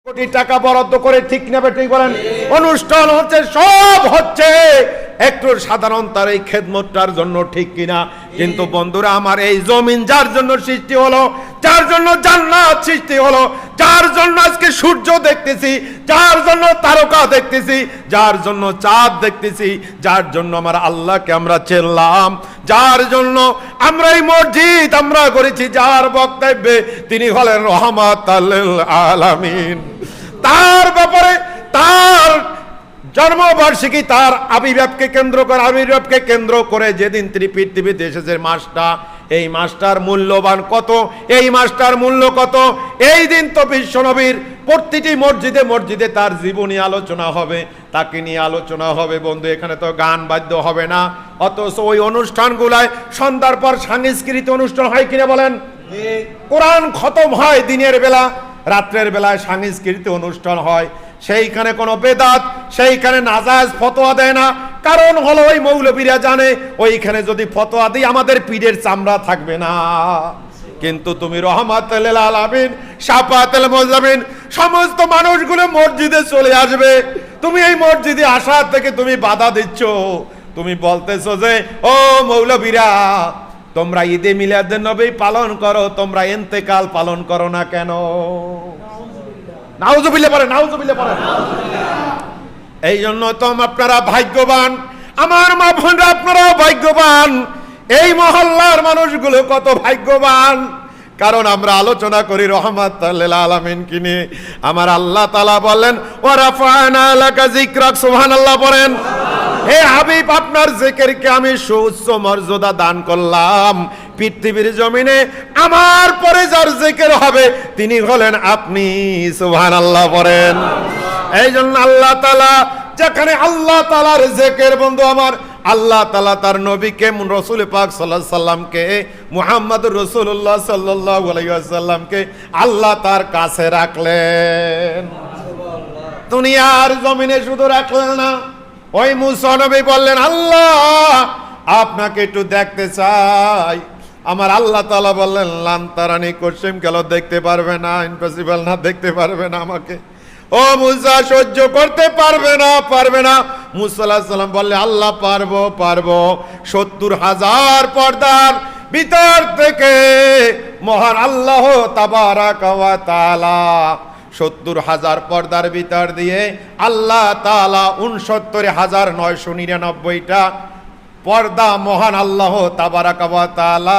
কোটি টাকা বরাদ্দ করে, ঠিক না ঠিক বলেন? অনুষ্ঠান হচ্ছে, সব হচ্ছে একটু সাধারণ তার এই খেদমতটার জন্য, ঠিক কিনা? কিন্তু বন্ধুরা আমার, এই জমিন যার জন্য সৃষ্টি হলো, যার জন্য জান্নাত সৃষ্টি হলো, যার জন্য আজকে সূর্য দেখতেছি, যার জন্য তারকা দেখতেছি, যার জন্য চাঁদ দেখতেছি, যার জন্য আমার আল্লাহকে আমরা চিনলাম, যার জন্য আমরা এই মসজিদ আমরা করেছি, যার বক্তব্যে তিনি হলেন রহমাতুল লিল আলামিন, তার ব্যাপারে, তার জন্মবার্ষিকী, তার আবির্ভাবকে কেন্দ্র করে যেদিন তিনি পৃথিবীতে এসেছে, মাসটা, এই মাসটার মূল্যবান কত, এই মাসটার মূল্য কত, এই দিন তো বিশ্বনবীর প্রতিটি মসজিদে মসজিদে তার জীবনী আলোচনা হবে, তাকে নিয়ে আলোচনা হবে। বন্ধু, এখানে তো গান বাদ্য হবে না, অথচ ওই অনুষ্ঠানগুলায় সন্ধ্যার পর সাংস্কৃতিক অনুষ্ঠান হয় কিনা বলেন? কোরআন খতম হয় দিনের বেলা, রাত্রের বেলায় সাংস্কৃতিক অনুষ্ঠান হয়। সেইখানে কোনো বেদাত, সেইখানে নাজায়েজ ফতোয়া দেয় না। কারণ হলো ওই মৌলবীরা জানে ওইখানে যদি ফতোয়া দিই আমাদের পীরের চামড়া থাকবে না। কিন্তু তুমি রহমাতুল লিল আলামিন, শাফাতুল মুজদাবিন, সমস্ত মানুষগুলো মসজিদে চলে আসবে, তুমি এই মসজিদে আসা থেকে তুমি বাধা দিচ্ছ। তুমি বলতেছো যে ও মৌলবীরা, তোমরা ঈদে মিলাদুন নবী পালন করো, তোমরা ইন্তেকাল পালন করো না কেন? নাউজুবিল্লাহ পড়েন, নাউজুবিল্লাহ পড়েন। এই জন্য তো আপনারা ভাগ্যবান, আমার মা বোনরা আপনারাও ভাগ্যবান, এই মহল্লার মানুষগুলো কত ভাগ্যবান। কারণ আমরা আলোচনা করি রহমাতুল লিল আলামিন কি নিয়ে। আমার আল্লাহ তাআলা বলেন ওয়া রাফা'না লাকা যিকরাক, সুবহানাল্লাহ পড়েন। হে হাবিব, আপনি আপনার জিকিরকে আমি সুউচ্চ মর্যাদা দান করলাম, পৃথিবীর জমিনে আমার পরে যার জিকির হবে তিনি হলেন আপনি। সুবহানাল্লাহ বলেন। এই জন্য আল্লাহ তাআলা, যেখানে আল্লাহ তাআলার জিকির, বন্ধু আমার, আল্লাহ তাআলা তার নবীকে রাসূল পাক সাল্লাল্লাহু আলাইহি ওয়াসাল্লামকে, মুহাম্মদুর রাসূলুল্লাহ সাল্লাল্লাহু আলাইহি ওয়াসাল্লামকে আল্লাহ তার কাছে রাখলেন। দুনিয়ার জমিনে শুধু রাখলেন না, ওই মুসা নবী বললেন, আল্লাহ আপনাকে একটু দেখতে চাই। আমার আল্লাহ তাআলা বললেন, লান তারানি, কোশ্চেন গেল, দেখতে পারবে না, ইম্পসিবল না, দেখতে পারবে না আমাকে। ও মুসা সহ্য করতে পারবে না, পারবে না। মুসা আলাইহিস সালাম বললে, আল্লাহ পারবো, পারবো। ৭০,০০০ পর্দার ভিতর থেকে মহান আল্লাহ তাবারাকা ওয়া তাআলা ৭০,০০০ পর্দার ভিতর দিয়ে আল্লাহ তাআলা ৬৯,৯৯৯টা পর্দা মহান আল্লাহ তাবারাকা ওয়া তাআলা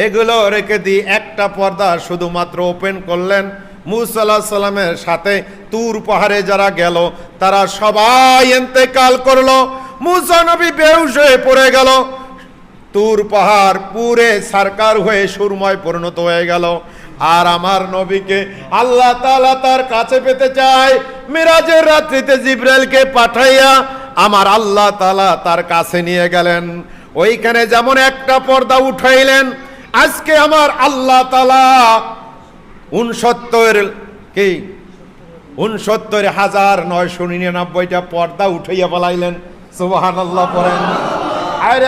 এগুলো রেখে দিয়ে একটা পর্দা শুধুমাত্র ওপেন করলেন। মুসা আলাইহিস সালামের সাথে তুর পাহাড়ে যারা গেল তারা সবাই ইন্তেকাল করলো। মুসা নবী বেহুশ হয়ে পড়ে গেল। তুর পাহাড় পুরে সরকার হয়ে সুরময় পরিণত হয়ে গেল। আর আমার নবীকে আল্লাহ তাআলা তার কাছে পেতে চায়। মিরাজের রাত্রিতে জিবরাইলকে পাঠাইয়া আমার আল্লাহ তাআলা তার কাছে নিয়ে গেলেন। ওইখানে যেমন একটা পর্দা উঠাইলেন, আজকে আমার আল্লাহ তাআলা ৬৯,৯৯৯টা পর্দা উঠাইয়া বলাইলেন। সুবহানাল্লাহ পড়েন। আরে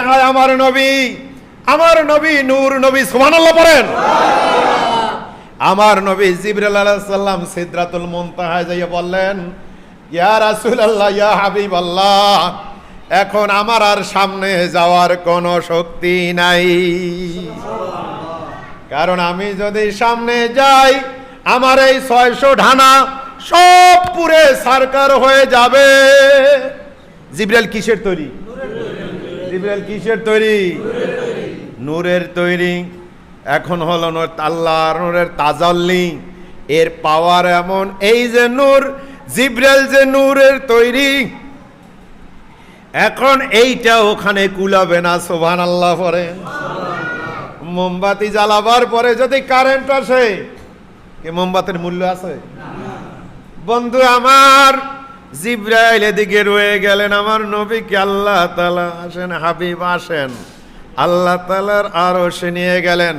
আমার নবী নূর নবী, সুবহানাল্লাহ পড়েন। আমার নবী জিবরাইল আলাইহিস সালাম সিদরাতুল মুনতাহায় যাইয়া বললেন, ইয়া রাসূলুল্লাহ, ইয়া হাবিবাল্লাহ, এখন আমার আর সামনে যাওয়ার কোনো শক্তি নাই, কারণ আমি যদি সামনে যাই আমার এই ৬০০ ঢানা সব পুরে সরকার হয়ে যাবে। জিবরাইল কিসের তৈরি? জিবরাইল কিসের তৈরি? নূরের তৈরি। এখন হলো আল্লাহর নূরের তাজাল্লি, এর পাওয়ার এমন। এই যে নূর, জিবরাইল যে নূরের তৈরি, এখন এইটা ওখানে কুলাবে না। সুবহানাল্লাহ পড়েন। মোমবাতি জ্বালাবার পরে যদি কারেন্ট আসে, কি মোমবাতির মূল্য আছে? বন্ধু আমার, জিবরাইল এদিকে রয়ে গেলেন, আমার নবীকে আল্লাহ তাআলা আসেন, হাবিব আসেন, আল্লাহ তাআলার আরশে নিয়ে গেলেন।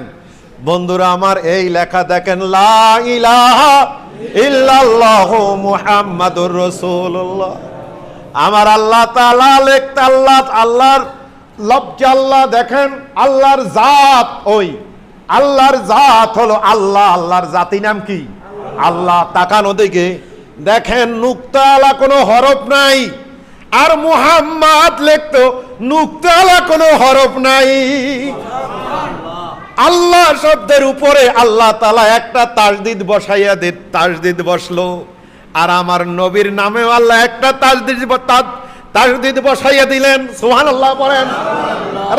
বন্ধুরা আমার, এই লেখা দেখেন, লা ইলাহা ইল্লাল্লাহু মুহাম্মাদুর রাসূলুল্লাহ। আমার আল্লাহ তাআলা লিখতে, আল্লাহর লফজ, আল্লাহ দেখেন, আল্লাহর জাত, ওই আল্লাহর জাত হলো আল্লাহ। আল্লাহর জাতি নাম কি? আল্লাহ। তাকানো দিকে দেখেন, নুক্তাওয়ালা কোনো হরফ নাই। আর মুহাম্মদ লিখতো, নুক্তাওয়ালা কোনো হরফ নাই। আল্লাহ শব্দের উপরে আল্লাহ তাআলা একটা তাসদিদ বসাইয়া দিত, তাসদিদ বসলো। আর আমার নবীর নামেও আল্লাহ একটা তাসদিদ বসাইয়া দিলেন। সুবহানাল্লাহ পড়েন।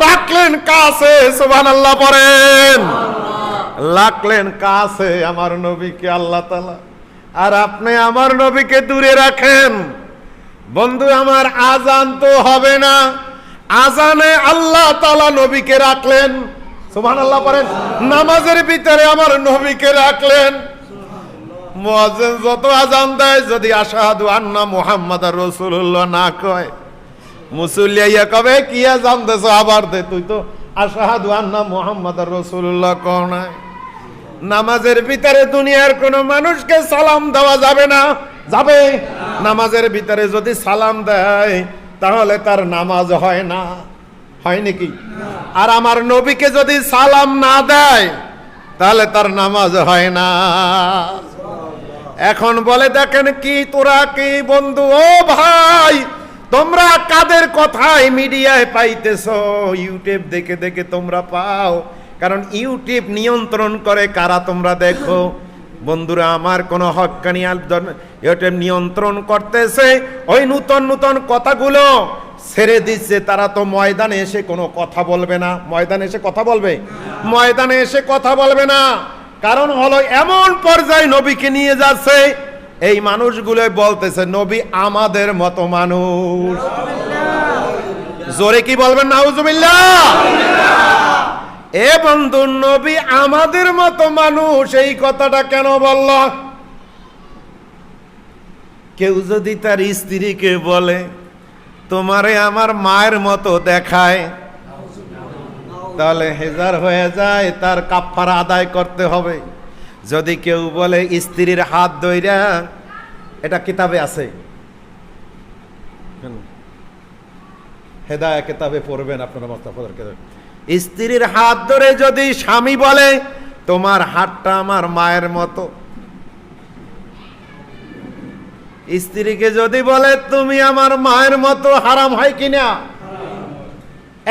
রাখলেন কাছে, সুবহানাল্লাহ পড়েন। রাখলেন কাছে আমার নবীকে আল্লাহ তাআলা, আর আপনি আমার নবীকে দূরে রাখেন। বন্ধু আমার, আজান তো হবে না, আজানে আল্লাহ তাআলা নবীকে রাখলেন। সুবহানাল্লাহ পড়েন। নামাজের ভিতরে আমার নবীকে রাখলেন। মুয়াজ্জিন যত আজান দেয়, যদি আশহাদু আন্না মুহাম্মাদার রাসূলুল্লাহ না কয়, মুসল্লিয়া কবে কি আজান দেছো, আবার দে, তুই তো আশহাদু আন্না মুহাম্মাদার রাসূলুল্লাহ কও নাই। নামাজের ভিতরে দুনিয়ার কোনো মানুষকে সালাম দেওয়া যাবে না। যাবে? নামাজের ভিতরে যদি সালাম দেয় তাহলে তার নামাজ হয় না, হয় নাকি? আর আমার নবীকে যদি সালাম না দেয় তাহলে তার নামাজ হয় না। এখন বলে দেখেন, কি তোরা কি বন্ধু, ও ভাই, তোমরা কাদের কথায় মিডিয়ায় পাইতেছো? ইউটিউব দেখে দেখে তোমরা পাও, কারণ ইউটিউব নিয়ন্ত্রণ করে কারা তোমরা দেখো। বন্ধুরা আমার, কোনো হক্কানি ইউটিউব নিয়ন্ত্রণ করতেছে, ওই নূতন নূতন কথাগুলো ছেড়ে দিচ্ছে। তারা তো ময়দানে এসে কোনো কথা বলবে না। ময়দানে এসে কথা বলবে? ময়দানে এসে কথা বলবে না। কারণ হলো এমন পর্যায়ে নবীকে নিয়ে যাচ্ছে, এই মানুষগুলো বলতেছে নবী আমাদের মতো মানুষ। জোরে কি বলবেন নাউজুবিল্লাহ? এ বন্ধু, নবী আমাদের মতো মানুষ, এই কথাটা কেন বলল? কেউ যদি তার স্ত্রীকে বলে তোমারে আমার মায়ের মতো দেখায়, তাহলে হেজার হয়ে যায়, তার কাফারা আদায় করতে হবে। যদি কেউ বলে স্ত্রীর হাত ধইরা, এটা কিতাবে আছে, হেদায়া কিতাবে পড়বেন আপনারা, মুস্তাফাদের কিতাবে। স্ত্রীর হাত ধরে যদি স্বামী বলে তোমার হাতটা আমার মায়ের মতো, স্ত্রীকে যদি বলে তুমি আমার মায়ের মতো, হারাম হয় কিনা?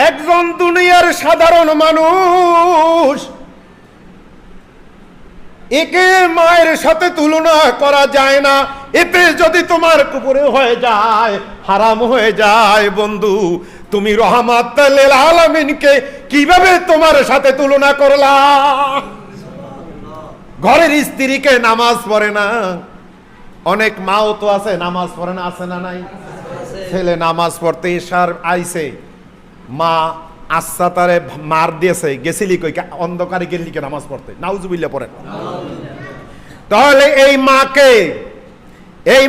একজন দুনিয়ার সাধারণ মানুষ, একে মায়ের সাথে তুলনা করা যায় না। এতে যদি তোমার কুপুরে হয়ে যায়, হারাম হয়ে যায়, বন্ধু তুমি রহমাতুল লিল আলামিনকে কিভাবে তোমার সাথে তুলনা করলা? ঘরের স্ত্রীকে নামাজ পড়ে না, অনেক মাও তো আছে নামাজ পড়ে না, আছে না নাই? ছেলে নামাজ পড়তে এসার আইছে, মা আচ্ছা তারে মার দিয়েছে, গেছিলি কই, অন্ধকারে গেলি কে নামাজ পড়তে? নাউজুবিল্লাহ পড়েন। তাহলে এই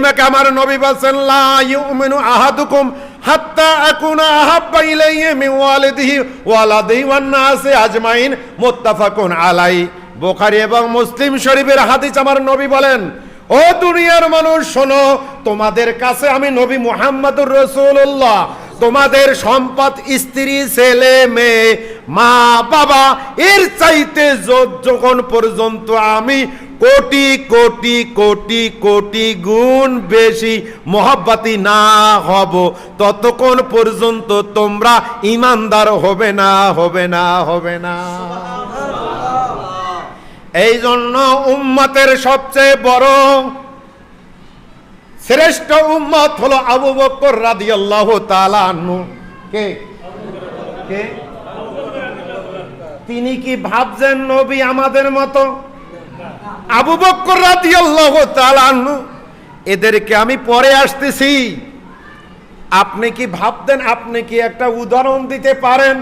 মাকে আমার নবী বলেন লা ইউমিনু আহাদুকুম হাত্তা আকুনা আহাব্বা ইলাইহি মিন ওয়ালিদিহি ওয়ালাদিহি ওয়ান নাসি আজমাইন, মুত্তাফাকুন আলাই। বুখারী এবং মুসলিম শরীফের হাদিস। আমার নবী বলেন, ও দুনিয়ার মানুষ শোনো, তোমাদের কাছে আমি নবী মুহাম্মদুর রাসূলুল্লাহ তোমাদের সম্পদ, স্ত্রী, ছেলে, মেয়ে, মা, বাবা, এর চাইতে যখন পর্যন্ত আমি কোটি কোটি কোটি কোটি গুণ বেশি মহব্বতী না হব, ততক্ষণ পর্যন্ত তোমরা ঈমানদার হবে না, হবে না, হবে না। এই জন্য উম্মতের সবচেয়ে বড় শ্রেষ্ঠ উম্মত হলো আবু বকর রাদিয়াল্লাহু তাআলা আনহু। কে কে? তিনি কি ভাবছেন নবী আমাদের মতো? আবু বকর রাদিয়াল্লাহু তাআলা আনহু, এদেরকে আমি পরে আসতেছি। আপনি কি ভাবতেন, আপনি কি একটা উদাহরণ দিতে পারেন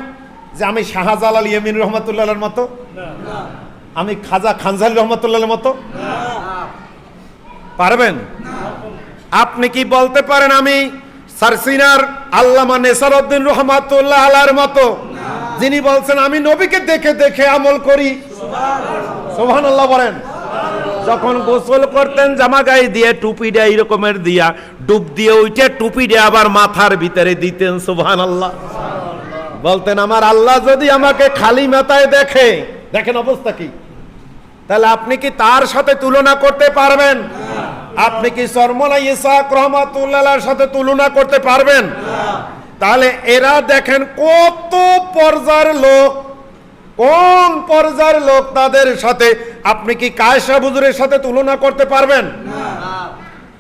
যে আমি শাহজালাল ইয়ামিন রহমাতুল্লাহর মতো? না। আমি খাজা খানজালি রহমাতুল্লাহর মতো? না। পারবেন? না। আপনি কি বলতে পারেন আমি সারসিনার আল্লামা নেসারউদ্দিন রহমাতুল্লাহ আলাইহির মতো, যিনি বলছেন আমি নবীকে দেখে দেখে আমল করি? সুবহানাল্লাহ বলেন। যখন গোসল করতেন জামা গায়ে দিয়ে টুপিটা এইরকমের দিয়া ডুব দিয়ে ওইটা টুপিটা আবার মাথার ভিতরে দিতেন। সুবহানাল্লাহ বলতেন আমার আল্লাহ যদি আমাকে খালি মাথায় দেখে, দেখেন অবস্থা কি, তাহলে আপনি কি তার সাথে তুলনা করতে পারবেন? আপনি কি সরমলা ইসাক রহমাতুল্লাহর সাথে তুলনা করতে পারবেন? তাহলে এরা দেখেন কত পর্যায়ের লোক, কোন পর্যায়ের লোক, তাদের সাথে আপনি কি কায়সা হুজুরের সাথে তুলনা করতে পারবেন?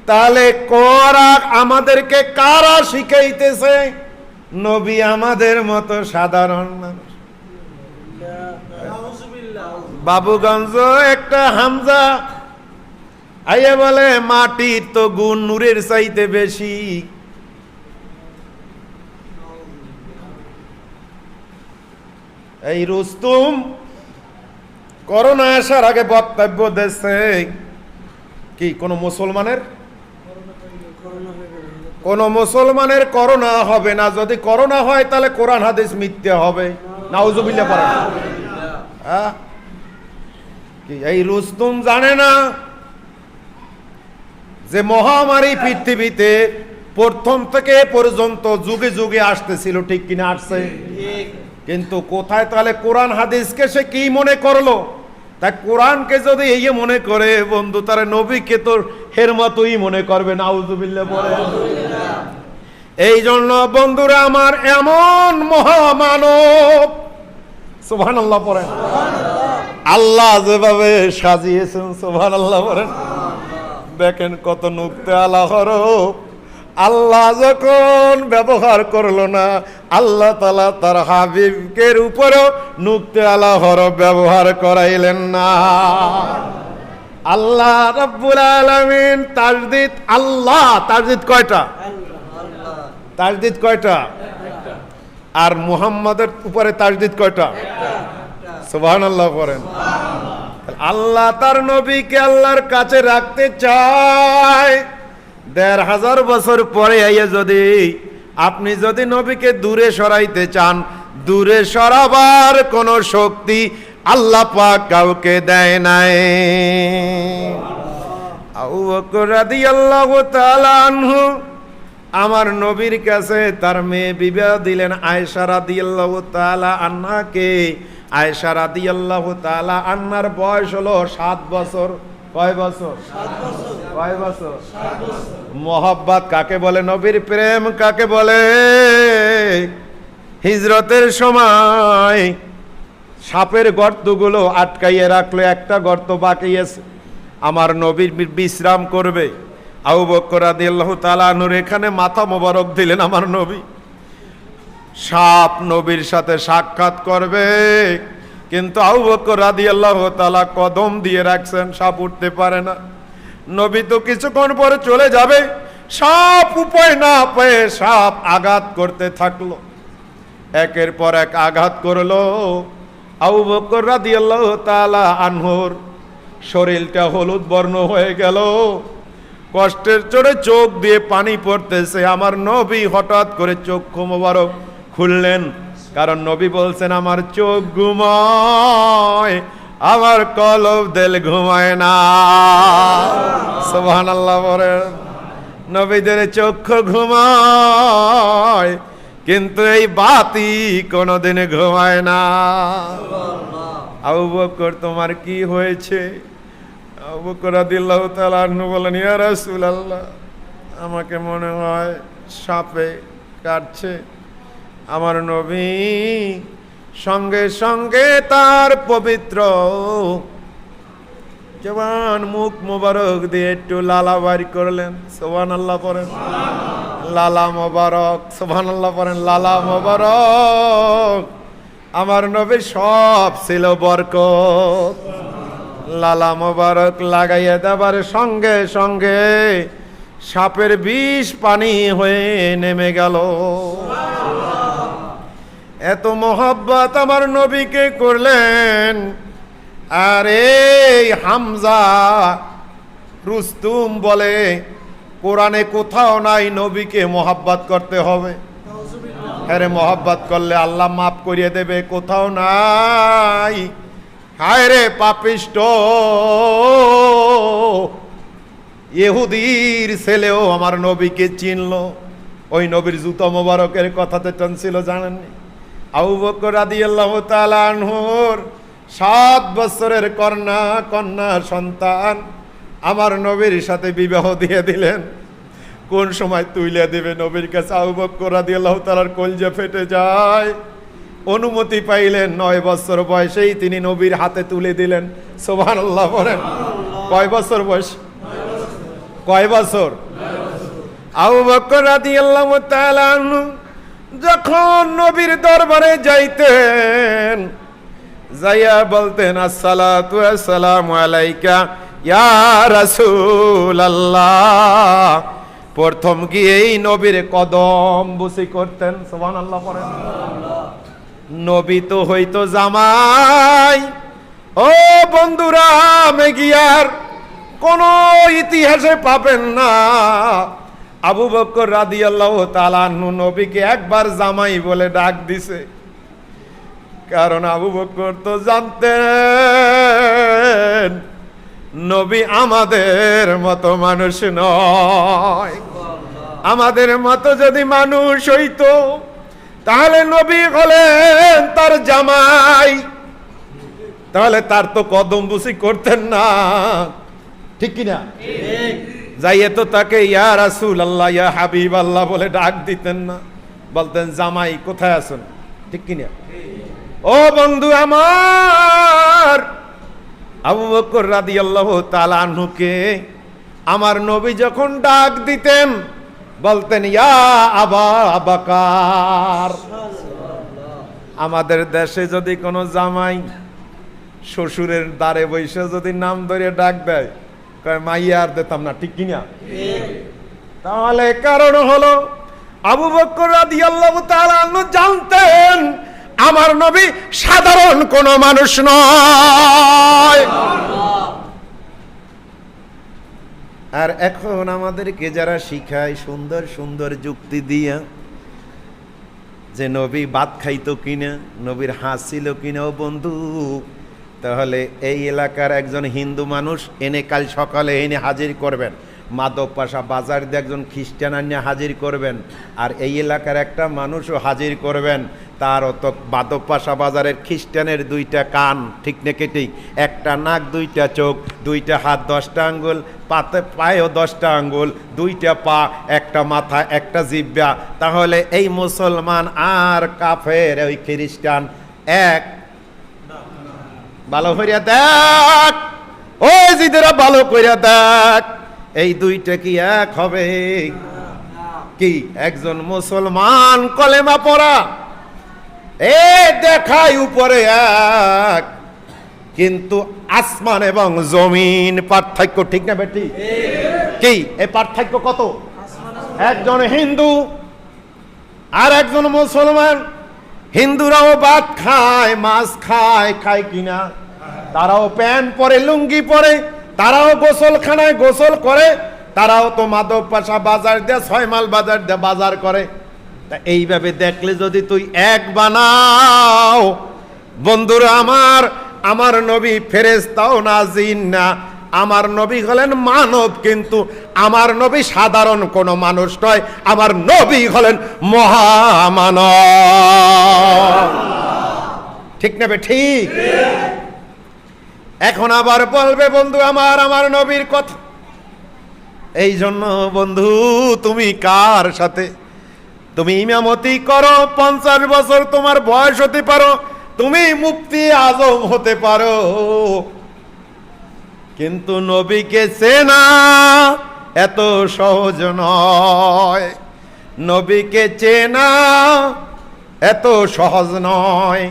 তাহলে আমাদেরকে কারা শিখাইতেছে? নবী আমাদের মতো সাধারণ মানুষ। বাবুগঞ্জ একটা হামজা আইয়া বলে মাটির তো গুণ নূরের চাইতে বেশি। এই রুস্তুম করোনা আসার আগে বক্তব্য দিচ্ছে কি কোন মুসলমানের করোনা হবে না, যদি করোনা হয় তাহলে কোরআন হাদিস মিথ্যা হবে। নাউজুবিল্লাহ পড়েন। কি এই রুস্তুম জানে না যে মহামারী পৃথিবীতে প্রথম থেকে পর্যন্ত যুগে যুগে আসতেছিল, ঠিক কিনা? আসছে, কিন্তু কোথায়? তাহলে কোরআন হাদিসকে সে কি মনে করলো? তাই কোরআনকে যদি এই মনে করে বন্ধু, তারা নবীকে তো হের মতোই মনে করবে। নাউজুবিল্লাহ বলে। এই জন্য বন্ধুরা আমার, এমন মহামানব, সুবহানাল্লাহ পড়েন, আল্লাহ যেভাবে সাজিয়েছেন, সুবহানাল্লাহ পড়েন, দেখেন কত নুক্তে আলা হরফ আল্লাহ যখন ব্যবহার করলো না, আল্লাহ তাআলা তার হাবিবের উপরেও নুক্তে আলা হরফ ব্যবহার করাইলেন না। আল্লাহ রাব্বুল আলামিন তাজদীদ, আল্লাহ তাজদীদ কয়টা? তাজদীদ কয়টা? আর মুহাম্মাদের উপরে তাসদিদ কয়টা? সুবহানাল্লাহ পড়েন। আল্লাহ তার নবীকে আল্লাহর কাছে রাখতে চায়। ১৫০০ বছর পরে আইয়া যদি আপনি যদি নবীকে দূরে সরাইতে চান, দূরে সরাবার কোন শক্তি আল্লাহ পাক কাউকে দেয় নাই। আবু বকর রাদিয়াল্লাহু তাআলা আনহু আমার নবীর কাছে তার মেয়ে বিবাহ দিলেন আয়েশা রাদিয়াল্লাহু তাআলা আনহাকে। আয়েশা রাদিয়াল্লাহু তাআলা আনহার বয়স হলো 7 বছর। কয় বছর? 7 বছর। কয় বছর? 7 বছর। মোহাব্বত কাকে বলে? নবীর প্রেম কাকে বলে? হিজরতের সময় সাপের গর্তগুলো আটকাইয়ে রাখলো, একটা গর্ত বাকি আছে, আমার নবীর বিশ্রাম করবে। আবু বকর রাদিয়াল্লাহু তাআলা আনহুর এখানে মাথা মোবারক দিলেন আমার নবী। সাপ নবীর সাথে সাক্ষাৎ করবে, কিন্তু আবু বকর রাদিয়াল্লাহু তাআলা কদম দিয়ে রাখছেন, সাপ উঠতে পারে না। নবী তো কিছুক্ষণ পরে চলে যাবে, সাপ উপায় না পেয়ে সাপ আঘাত করতে থাকলো, একের পর এক আঘাত করলো। আবু বকর রাদিয়াল্লাহু তাআলা আনহুর শরীরটা হলুদ বর্ণ হয়ে গেল, কষ্টের চোটে চোখ দিয়ে পানি পড়তেছে। আমার নবী হঠাৎ করে চক্ষু মোবারক খুললেন, কারণ নবী বলছেন আমার চোখ ঘুমায়, আমার কলব দিল ঘুমায় না। সুবহানাল্লাহ বলেন। নবীদের চক্ষু ঘুমায়, কিন্তু এই বাতি কোনোদিন ঘুমায় না। আবু বকর তোমার কি হয়েছে? আবু বকর রাদিয়াল্লাহু তাআলা আনহু বলেন, ইয়া রাসূলুল্লাহ, আমাকে মনে হয় সাপে কাটছে। আমার নবী সঙ্গে সঙ্গে তার পবিত্র জবান মুখ মোবারক দিয়ে একটু লালা বাড়ি করলেন। সুবহানাল্লাহ পড়েন। লালা মোবারক। সুবহানাল্লাহ পড়েন। লালা মোবারক। আমার নবী সব ছিল বরকত। লালা মোবারক লাগাইয়া দেবার সঙ্গে সঙ্গে সাপের বিষ পানি হয়ে নেমে গেল। এত মোহাব্বত আমার নবীকে করলেন। আরে হামজা রুস্তুম বলে কোরআনে কোথাও নাই নবীকে মোহাব্বত করতে হবে। আরে মোহাব্বত করলে আল্লাহ মাফ করিয়ে দেবে, কোথাও নাই। হায় রে পাপিষ্ট, ইহুদির ছেলেও আমার নবীকে চিনলো। ওই নবীর জুতো মোবারকের কথাতে টানছিল জানেননি? আবু বকর রাদিয়াল্লাহু তাআলা আনহুর 7 বছরের কন্যা সন্তান আমার নবীর সাথে বিবাহ দিয়ে দিলেন। কোন সময় তুইলে দেবে নবীর কাছে, আবু বকর রাদিয়াল্লাহু তাআলার কলজা ফেটে যায়। অনুমতি পাইলেন, 9 বছর বয়সেই তিনি নবীর হাতে তুলে দিলেন। সুবহানাল্লাহ বলেন। কয় বছর বয়স? কয় বছর? আবু বকর রাদিয়াল্লাহু তাআলা আনহু যখন নবীর দরবারে যাইতেন, যাইয়া বলতেন আসসালাতু আসসালামু আলাইকা ইয়া রাসূলুল্লাহ। প্রথম গিয়েই নবীর কদম বুসি করতেন। সুবহানাল্লাহ পড়েন। নবী তো হইতো জামাই। ও বন্ধুরা, মেগিয়ার কোন ইতিহাসে পাবেন না আবু বকর রাদিয়াল্লাহু তাআলা আনহু নবীকে একবার জামাই বলে ডাক দিছে। কারণ আবু বকর তো জানতেন নবী আমাদের মতো মানুষ নয়। আমাদের মতো যদি মানুষ হইতো তাহলে নবী হলেন তার জামাই, তাহলে তার তো কদম বুসি করতেন না, ঠিক কিনা? যাইয়ে তো তাকে ইয়া রাসূলুল্লাহ ইয়া হাবিবাল্লাহ বলে ডাক দিতেন না, বলতেন জামাই কোথায় আছেন, ঠিক কিনা? ও বন্ধু আমার, আবু বকর রাদিয়াল্লাহু তাআলা আনহুকে আমার নবী যখন ডাক দিতেন বলতেন ইয়া আবা বকর। আমাদের দেশে যদি কোনো জামাই শ্বশুরের দ্বারে বসে যদি নাম ধরে ডাক দেয়, কয় মাইয়া আর দিতাম না, ঠিক কিনা? তাহলে কারণ হলো আবু বকর রাদিয়াল্লাহু তাআলা আনহু জানতেন আমার নবী সাধারণ কোন মানুষ নয়। আর এখন আমাদেরকে যারা শিখায় সুন্দর সুন্দর যুক্তি দিয়া যে নবী ভাত খাইতো কিনা, নবীর হাঁস ছিল কিনা, ও বন্ধু তাহলে এই এলাকার একজন হিন্দু মানুষ এনে কাল সকালে এনে হাজির করবেন, মাধবপাশা বাজার দিয়ে একজন খ্রিস্টান আনিয়ে হাজির করবেন, আর এই এলাকার একটা মানুষও হাজির করবেন, তারও তো মাধবপাশা বাজারের খ্রিস্টানের দুইটা কান ঠিক নাকি ঠিক, একটা নাক, দুইটা চোখ, দুইটা হাত, 10টা আঙ্গুল, পায়েও 10টা আঙ্গুল, দুইটা পা, একটা মাথা, একটা জিহ্বা। তাহলে এই মুসলমান আর কাফের ওই খ্রিস্টান এক? ভালো করিয়া দেখ, ওই জিদেরা ভালো করিয়া দেখ, এই দুইটা কি এক হবে? কি একজন মুসলমান কলেমা পড়া এ দেখায় উপরে এক, কিন্তু আসমান এবং জমিন পার্থক্য, ঠিক না বেটি? কি এই পার্থক্য কত? একজন হিন্দু আর একজন মুসলমান। হিন্দুরাও ভাত খায়, মাছ খায়, খায় কিনা? তারাও প্যান্ট পরে, লুঙ্গি পরে, তারাও গোসলখানায় গোসল করে, তারাও তো মাধবপাশা বাজার দিয়ে, 6 মাইল বাজার দিয়ে বাজার করে। তা এইভাবে দেখলে যদি তুই এক বানাও, বন্ধুরা আমার নবী ফেরেশতাও না, জিন না, আমার নবী হলেন মানব, কিন্তু আমার নবী সাধারণ কোন মানুষ নয়, আমার নবী হলেন মহামানব। ঠিক না বে ঠিক? এখন আবার বলবে বন্ধু আমার নবীর কথা। এই জন্য বন্ধু তুমি কার সাথে, তুমি ইমামতি করো, 50 বছর তোমার বয়স হতে পারো, তুমি মুফতি আজম হতে পারো, কিন্তু নবীকে চেনা এত সহজ নয়। নবীকে চেনা এত সহজ নয়।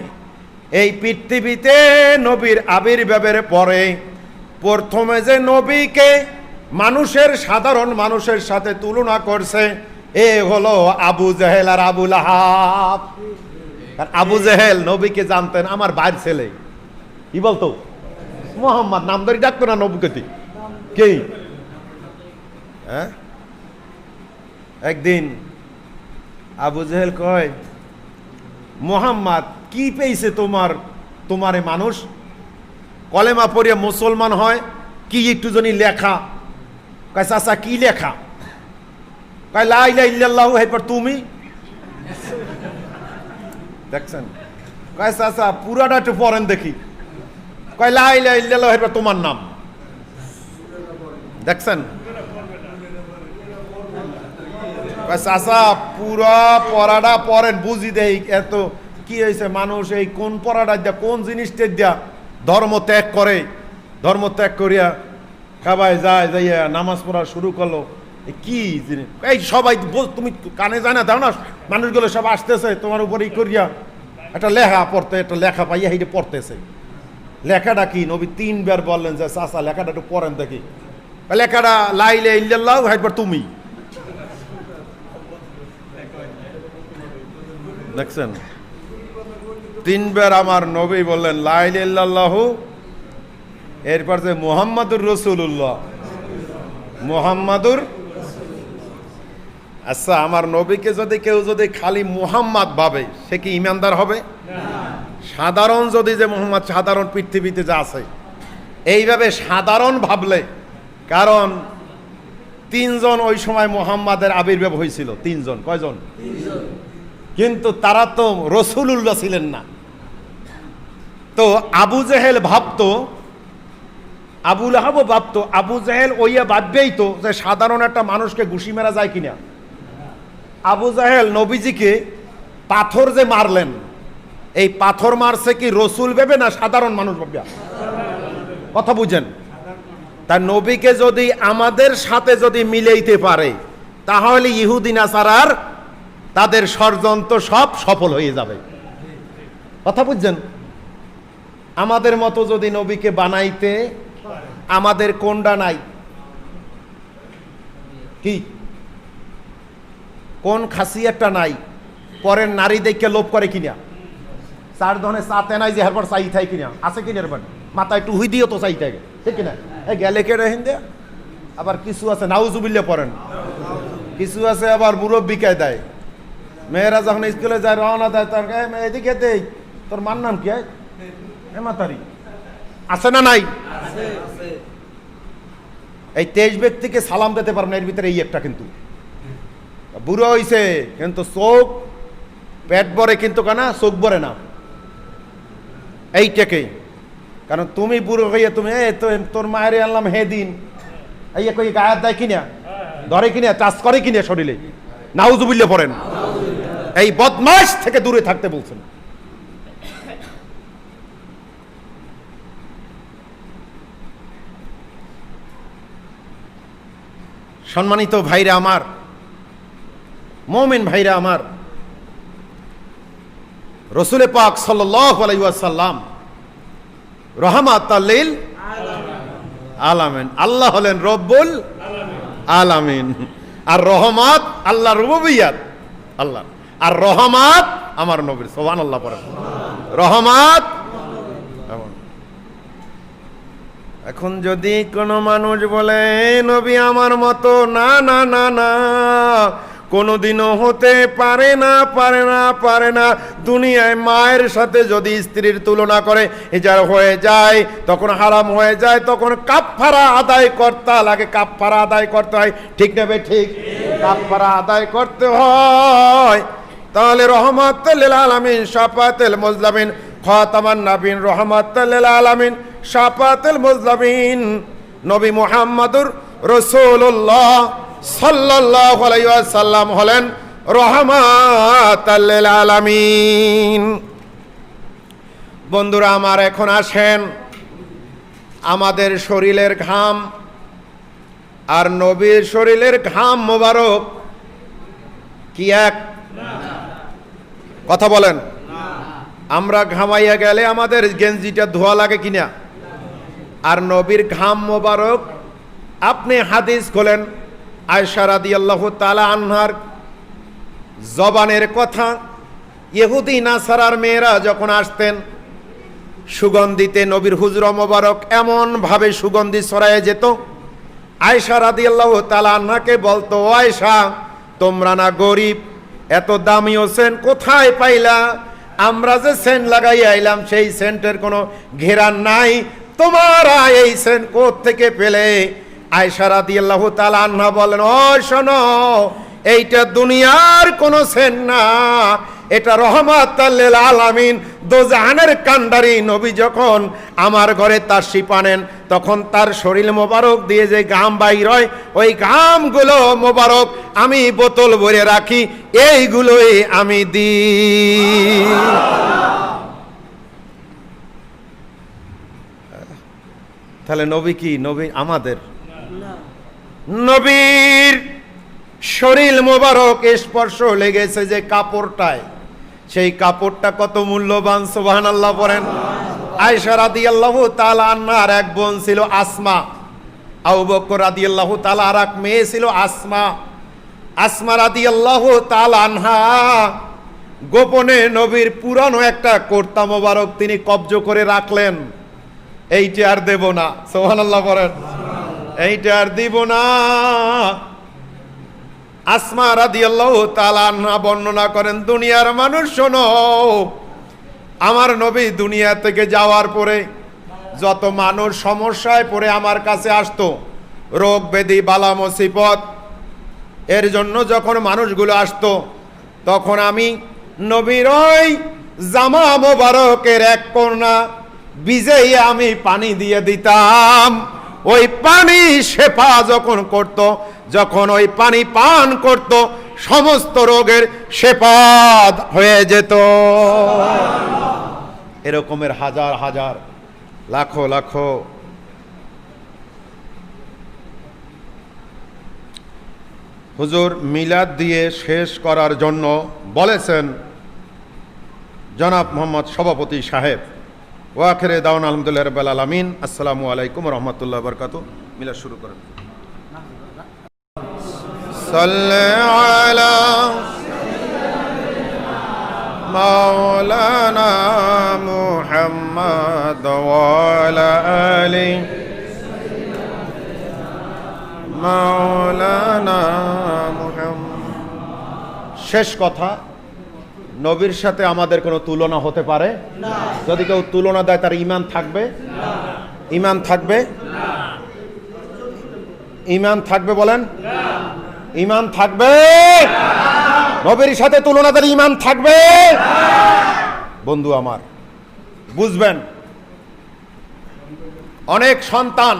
এই পৃথিবীতে নবীর আবির্ভাবের পরে প্রথমে যে নবীকে মানুষের, সাধারণ মানুষের সাথে তুলনা করছে, এ হলো আবু জেহেল আর আবু লাহাব। আবু জেহেল নবীকে জানতেন, আমার ভাইয়ের ছেলে। কি বলতো? মোহাম্মদ নাম ধরে ডাকতো না নবীকে। কি একদিন আবু জেহেল কয়, মোহাম্মদ কি পেয়েছে তোমারে মানুষ কলেমা পড়িয়া মুসলমান হয়, কি একটু জানি লেখা? কয় চাচা কি লেখা? কয় লা ইলাহা ইল্লাল্লাহু, এরপর তুমি দেখছেন? কয় চাচা পুরাটা একটু পড়েন দেখি। কয় লা ইলাহা ইল্লাল্লাহু, এরপর তোমার নাম। দেখছেন? কয় চাচা পুরা পড়াটা পড়েন, বুঝি দেই এত কি হয়েছে। মানুষ এই কোন পড়াটা দিয়া, কোন জিনিসটা দিয়া ধর্ম ত্যাগ করে, ধর্ম ত্যাগ করিয়া খাবায় যায়, যাইয়া নামাজ পড়া শুরু করলো। কি জিনিস এই সবাই তুমি কানে যায় না, দাও না, মানুষগুলো সব আসতেছে তোমার উপরে করিয়া একটা লেখা পড়তে, একটা লেখা পাইয়া হেঁটে পড়তেছে। লেখাটা কি? নবী 3 বার বললেন যে চাচা লেখাটা একটু পড়েন দেখি। লেখাটা লা ইলাহা ইল্লাল্লাহু, এরপর তুমি। দেখছেন? 3 বার আমার নবী বললেন লা ইলাহা ইল্লাল্লাহু, এরপর যে মুহাম্মাদুর রাসূলুল্লাহ, মুহাম্মাদুর। আচ্ছা, আমার নবীকে যদি কেউ যদি খালি মুহাম্মদ ভাবে, সে কি ইমানদার হবে? সাধারণ যদি যে মুহাম্মদ, সাধারণ পৃথিবীতে যা আছে এইভাবে সাধারণ ভাবলে, কারণ 3 জন ওই সময় মুহাম্মাদের আবির্ভাব হয়েছিল। 3 জন। কয়জন? 3 জন। কিন্তু তারা তো রাসূলুল্লাহ ছিলেন না। তো আবু জেহেল ভাবতো, আবু লাহাবও ভাবতো, আবু জেহেল ওইয়া ভাববেই তো যে সাধারণ একটা মানুষকে ঘুষি মারা যায় কিনা। আবু জেহেল নবীজিকে পাথর যে মারলেন, এই পাথর মারছে কি রসুল ভেবে না সাধারণ মানুষ ভাবিয়া? কথা বুঝেন? তার নবীকে যদি আমাদের সাথে যদি মিলাইতে পারে, তাহলে ইহুদি নাসারার তাদের ষড়যন্ত্র সব সফল হয়ে যাবে। কথা বুঝছেন? আমাদের মতো যদি নবীকে বানাইতে, আমাদের কোনটা নাই? কি কোন খাসিয়াতটা নাই পরের নারী দেখে লোভ করে কিনা, চার ধরনের চাতে নাই যে হারবার চাই থাই কিনা, আছে কিনা এরবার মাথায় টুহি দিও তো চাই থাকে, ঠিক কিনা? এই গেলে কে রেহেন দেয়া। আবার কিছু আছে নাউজুবিল্লাহ পড়েন, কিছু আছে আবার মুরব্বিকে দেয়। মেয়েরা যখন স্কুলে যায় রওনা দেয়, তার এদিকে দেই, তোর মার নাম কি? মাতারি আছে না নাই? এই 23 ব্যক্তিকে সালাম দিতে পারবেন, এর ভিতরে এই একটা কিন্তু বুড়ো হইছে, কিন্তু চোখ পেট ভরে কিন্তু কানা চোখ ভরে না এইটাকে। কারণ তুমি বুড়ো হইয়া তুমি তোর মায়ের আনলাম হে দিন এই কই গায়ে দেয় কিনা, ধরে কিনা, টাচ করে কিনা শরীরে, নাউজুবিল্লাহ পড়েন। এই বদমাশ থেকে দূরে থাকতে বলছেন। সম্মানিত ভাইরা আমার, মুমিন ভাইরা আমার, রাসূল পাক সাল্লাল্লাহু আলাইহি ওয়াসাল্লাম রাহমাতাল লিল আলামিন। আল্লাহ হলেন রব্বুল আলামিন, আর রহমত আল্লাহ রুবুবিয়্যাত আল্লাহ, আর রহমত আমার নবীর। সুবহানাল্লাহ পড়েন, রহমত। এখন যদি কোনো মানুষ বলে নবী আমার মতো, না না না না, কোনোদিনও হতে পারে না, পারে না, পারে না। দুনিয়ায় মায়ের সাথে যদি স্ত্রীর তুলনা করে এজার হয়ে যায়, তখন হারাম হয়ে যায়, তখন কাফফারা আদায় করতে লাগে, কাফফারা আদায় করতে হয়, ঠিক নেবে ঠিক, কাফফারা আদায় করতে হয়। তাহলে রহমাতুল লিল আলামিন, শাফাতুল মুজলামিন, খাতামান নাবিয়িন, রহমাতুল লিল আলামিন, শাফাতুল মুজলামিন নবী মুহাম্মদুর রাসূলুল্লাহ সাল্লাল্লাহু আলাইহি ওয়াসাল্লাম হলেন রহমাতুল লিল আলামিন। বন্ধুরা আমার, এখন আসেন, আমাদের শরীরের ঘাম আর নবীর শরীরের ঘাম মোবারক কি এক? কথা বলেন। আমরা ঘামাইয়া গেলে আমাদের গেঞ্জিটা ধোয়া লাগে কিনা? আর নবীর ঘাম মোবারক, আপনি হাদিস খোলেন, আয়েশা রাদিয়াল্লাহু তাআলা আনহার জবানের কথা, ইহুদি নাসারার মেয়েরা যখন আসতেন সুগন্ধিতে, নবীর হুজরা মোবারক এমন ভাবে সুগন্ধি ছড়ায় যেত, আয়েশা রাদিয়াল্লাহু তাআলা আনহাকে বলতো, আয়েশা তোমরা না গরিব, এত দামি সেন্ট কোথায় পাইলা? আমরা যে সেন্ট লাগাই আইলাম সেই সেন্টের কোনো ঘেরান নাই, তোমরা এই সেন্ট কোথা থেকে পেলে? আয়েশা রাদিয়াল্লাহু তাআলা আনহা বলেন, ও শোনো, এইটা দুনিয়ার কোনো সেন্ট না, এটা রহমাতুল লিল আলামিন দোজাহানের কান্ডারি নবী যখন আমার ঘরে তাশরিফ আনেন, তখন তার শরীর মোবারক দিয়ে যে ঘাম বাইর হয়, ওই ঘামগুলো মোবারক আমি বোতল ভরে রাখি, এইগুলোই আমি দিই। তাহলে নবী কি? নবী আমাদের নবীর শরীর মোবারক স্পর্শ লেগেছে যে কাপড়টায়, সেই কাপড়টা কত মূল্যবান, সুবহানাল্লাহ পড়েন। আয়েশা রাদিয়াল্লাহু তাআলা আনহার এক বোন ছিল আসমা, আবু বকর রাদিয়াল্লাহু তাআলা আর এক মেয়ে ছিল আসমা। আসমা রাদিয়াল্লাহু তাআলা আনহা গোপনে নবীর পুরানো একটা কুর্তা মোবারক তিনি কবজ করে রাখলেন, এইটা আর দেব না, সুবহানাল্লাহ পড়েন, এইটা আর দিব না। আসমা রাদিয়াল্লাহু তাআলা আনহা বর্ণনা করেন, দুনিয়ার মানুষ শোনো, আমার নবী দুনিয়া থেকে যাওয়ার পরে যত মানুষ সমস্যায় পড়ে আমার কাছে আসতো, রোগ ব্যাধি বালা মুসিবত, এর জন্য যখন মানুষগুলো আসতো, তখন আমি নবীর ওই জামা মোবারকের এক কোণা ভিজিয়ে আমি পানি দিয়ে দিতাম। ওই পানি শেফা যখন করত, যখন ওই পানি পান করত, সমস্ত রোগের শেফা হয়ে যেত। এরকমের হাজার হাজার লাখো লাখো হুজুর মিলাদ দিয়ে শেষ করার জন্য বলেছেন জনাব মোহাম্মদ সভাপতি সাহেব। ওয়াখিরে দাওয়ানা আলহামদুলিল্লাহি রাব্বিল আলামিন। আসসালামু আলাইকুম ওয়া রাহমাতুল্লাহি ওয়া বারাকাতুহু। মিলাদ শুরু করেন। সাল্লি আলা মাওলানা মুহাম্মদ ওয়া আলা আলি মাওলানা মুহাম্মদ। শেষ কথা, নবীর সাথে আমাদের কোনো তুলনা হতে পারে না। যদি কেউ তুলনা দেয় তার ঈমান থাকবে না। ঈমান থাকবে না। ঈমান থাকবে বলেন না। ঈমান থাকবে না। নবীর সাথে তুলনা দিলে ঈমান থাকবে না। বন্ধু আমার, বুঝবেন, অনেক সন্তান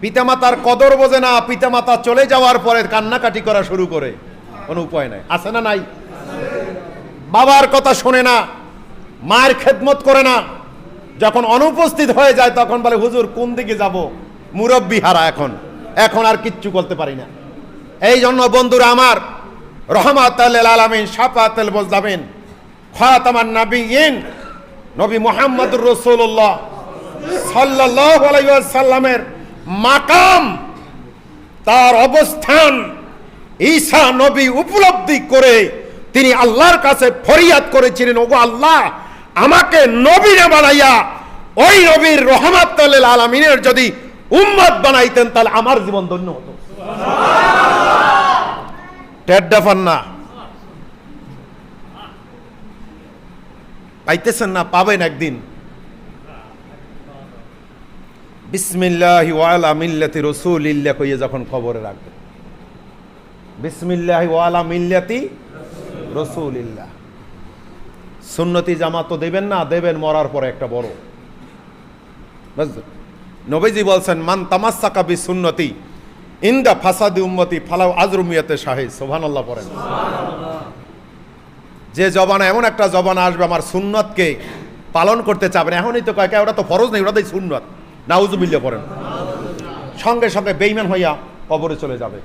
পিতামাতার কদর বোঝে না, পিতামাতা চলে যাওয়ার পরে কান্নাকাটি করা শুরু করে, কোনো উপায় নাই। আছে না নাই? বাবার কথা শোনে না, মায়ের খেদমত করে না, যখন অনুপস্থিত হয়ে যায় তখন বলে হুজুর কোন দিকে যাব, মুরব্বি হারা, এখন আর কিচ্ছু করতে পারি না। এই জন্য বন্ধুরা আমার, রহমাতুল আলামিন শাফাতুল মুজলামিন খাতামান নবিয়্যিন নবী মুহাম্মদুর রাসূলুল্লাহ সাল্লাল্লাহু আলাইহি ওয়াসাল্লামের মাকাম, তার অবস্থান ঈসা নবী উপলব্ধি করে তিনি আল্লাহর কাছে ফরিয়াদ করেছিলেন, ওগো আল্লাহ, আমাকে নবী না বানাইয়া ওই নবীর রহমাতুল আলামিনের যদি উম্মত বানাইতেন তাহলে আমার জীবন ধন্য হতো। টেড্ডাফান না, পাইতেছেন না, পাবেন একদিন। বিসমিল্লাহি ওয়া আলা মিল্লাতি রাসূলিল্লাহ কইয়ে যখন খবরে রাখবেন, বিসমিল্লাহি ওয়া আলা মিল্লাতি রাসূলিল্লাহ। সুন্নতি জামাত তো দেবেন না, দেবেন মরার পরে একটা বড়। নবীজি বলছেন, মান তামাসসাকা বিসুন্নতি ইনদা ফাসাদি উম্মতি ফালাউ আজরুমিয়াতে শাহিদ। সুবহানাল্লাহ পড়েন। যে জবানা, এমন একটা জবানা আসবে আমার সুন্নতকে পালন করতে চাবেন, এখনই তো কয় ওটা তো ফরজ নেই, ওটা তো সুন্নত, নাউজুবিল্লাহ পড়েন, সঙ্গে সঙ্গে বেঈমান হইয়া কবরে চলে যাবে।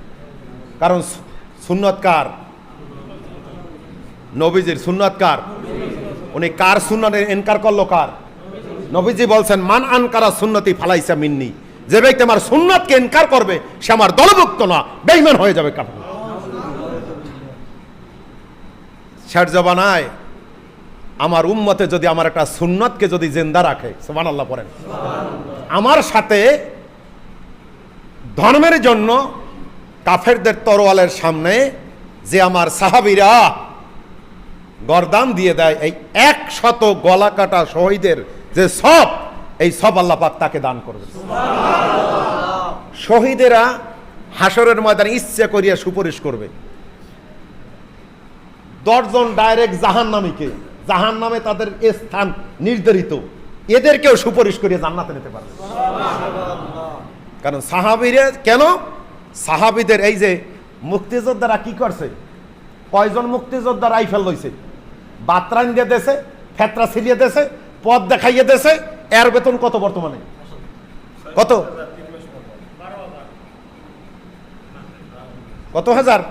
কারণ সুন্নত কার? নবীজির। সুন্নত কার? উনি কার সুন্নতের ইনকার করলো? কার? নবীজি বলছেন, মান আনকারা সুন্নতি ফালাইসা মিন্নি, যে ব্যক্তি আমার সুন্নতকে ইনকার করবে সে আমার দলভুক্ত না, বেঈমান হয়ে যাবে, কাফের। শেষ জবানায় আমার উম্মতে যদি আমার একটা সুন্নতকে যদি জিন্দা রাখে, সুবহানাল্লাহ পড়েন, আমার সাথে ধর্মের জন্য কাফেরদের তরোয়ালের সামনে যে আমার সাহাবীরা গর্দান দিয়ে দেয়, এই 100 গলা কাটা শহীদের যে সব, এই সব আল্লাহ পাক তাকে দান করবে। শহীদেরা হাসরের ময়দানে ইচ্ছে করিয়া সুপারিশ করবে। 10 জন ডাইরেক্ট জাহান্নামীকে, জাহান্নামে তাদের স্থান নির্ধারিত, এদেরকেও সুপারিশ করিয়া জান্নাতে নিতে পারবে। কারণ সাহাবীরা, কেন সাহাবীদের এই যে মুক্তিযোদ্ধারা কি করছে, কয়জন মুক্তিযোদ্ধা রাইফেল লইছে, বাতরান দিয়ে দেশে, ফেতরা ছিলিয়ে দেশে, পথ দেখাইয়ে দেশে, এর বেতন কত বর্তমানে? কত? কত হাজার?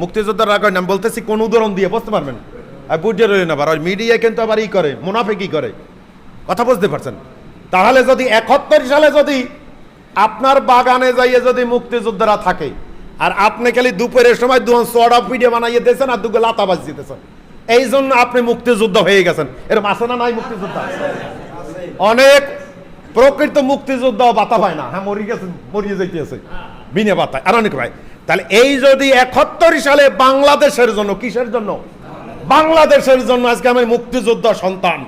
মুক্তিযোদ্ধারা কয় না, বলতেছি কোন উদাহরণ দিয়ে বুঝতে পারবেন, আর বুঝতে রইলেন। আবার ওই মিডিয়া কিন্তু আবার ই করে, মুনাফিকি করে, কথা বুঝতে পারছেন? তাহলে যদি 71 সালে যদি আপনার বাগানে যাইয়ে যদি মুক্তিযোদ্ধারা থাকে, আর আপনি খালি দুপুরের সময় দুজন চড়া পিডিয়া বানাইয়ে দিয়েছেন আর দুটো লাতাবাজ দিতেছেন, এই জন্য আপনি মুক্তিযোদ্ধা হয়ে গেছেন। এরকম আছে না নাই? মুক্তিযোদ্ধা অনেক প্রকৃত মুক্তিযোদ্ধাও বাতা পায় না, হ্যাঁ মরিয়ে গেছেন, মরিয়ে যাইতেছে বিনা বাতায়, আর অনেক ভাই। তাহলে এই যদি 71 সালে বাংলাদেশের জন্য, কিসের জন্য? বাংলাদেশের জন্য আজকে আমি মুক্তিযোদ্ধা সন্তান,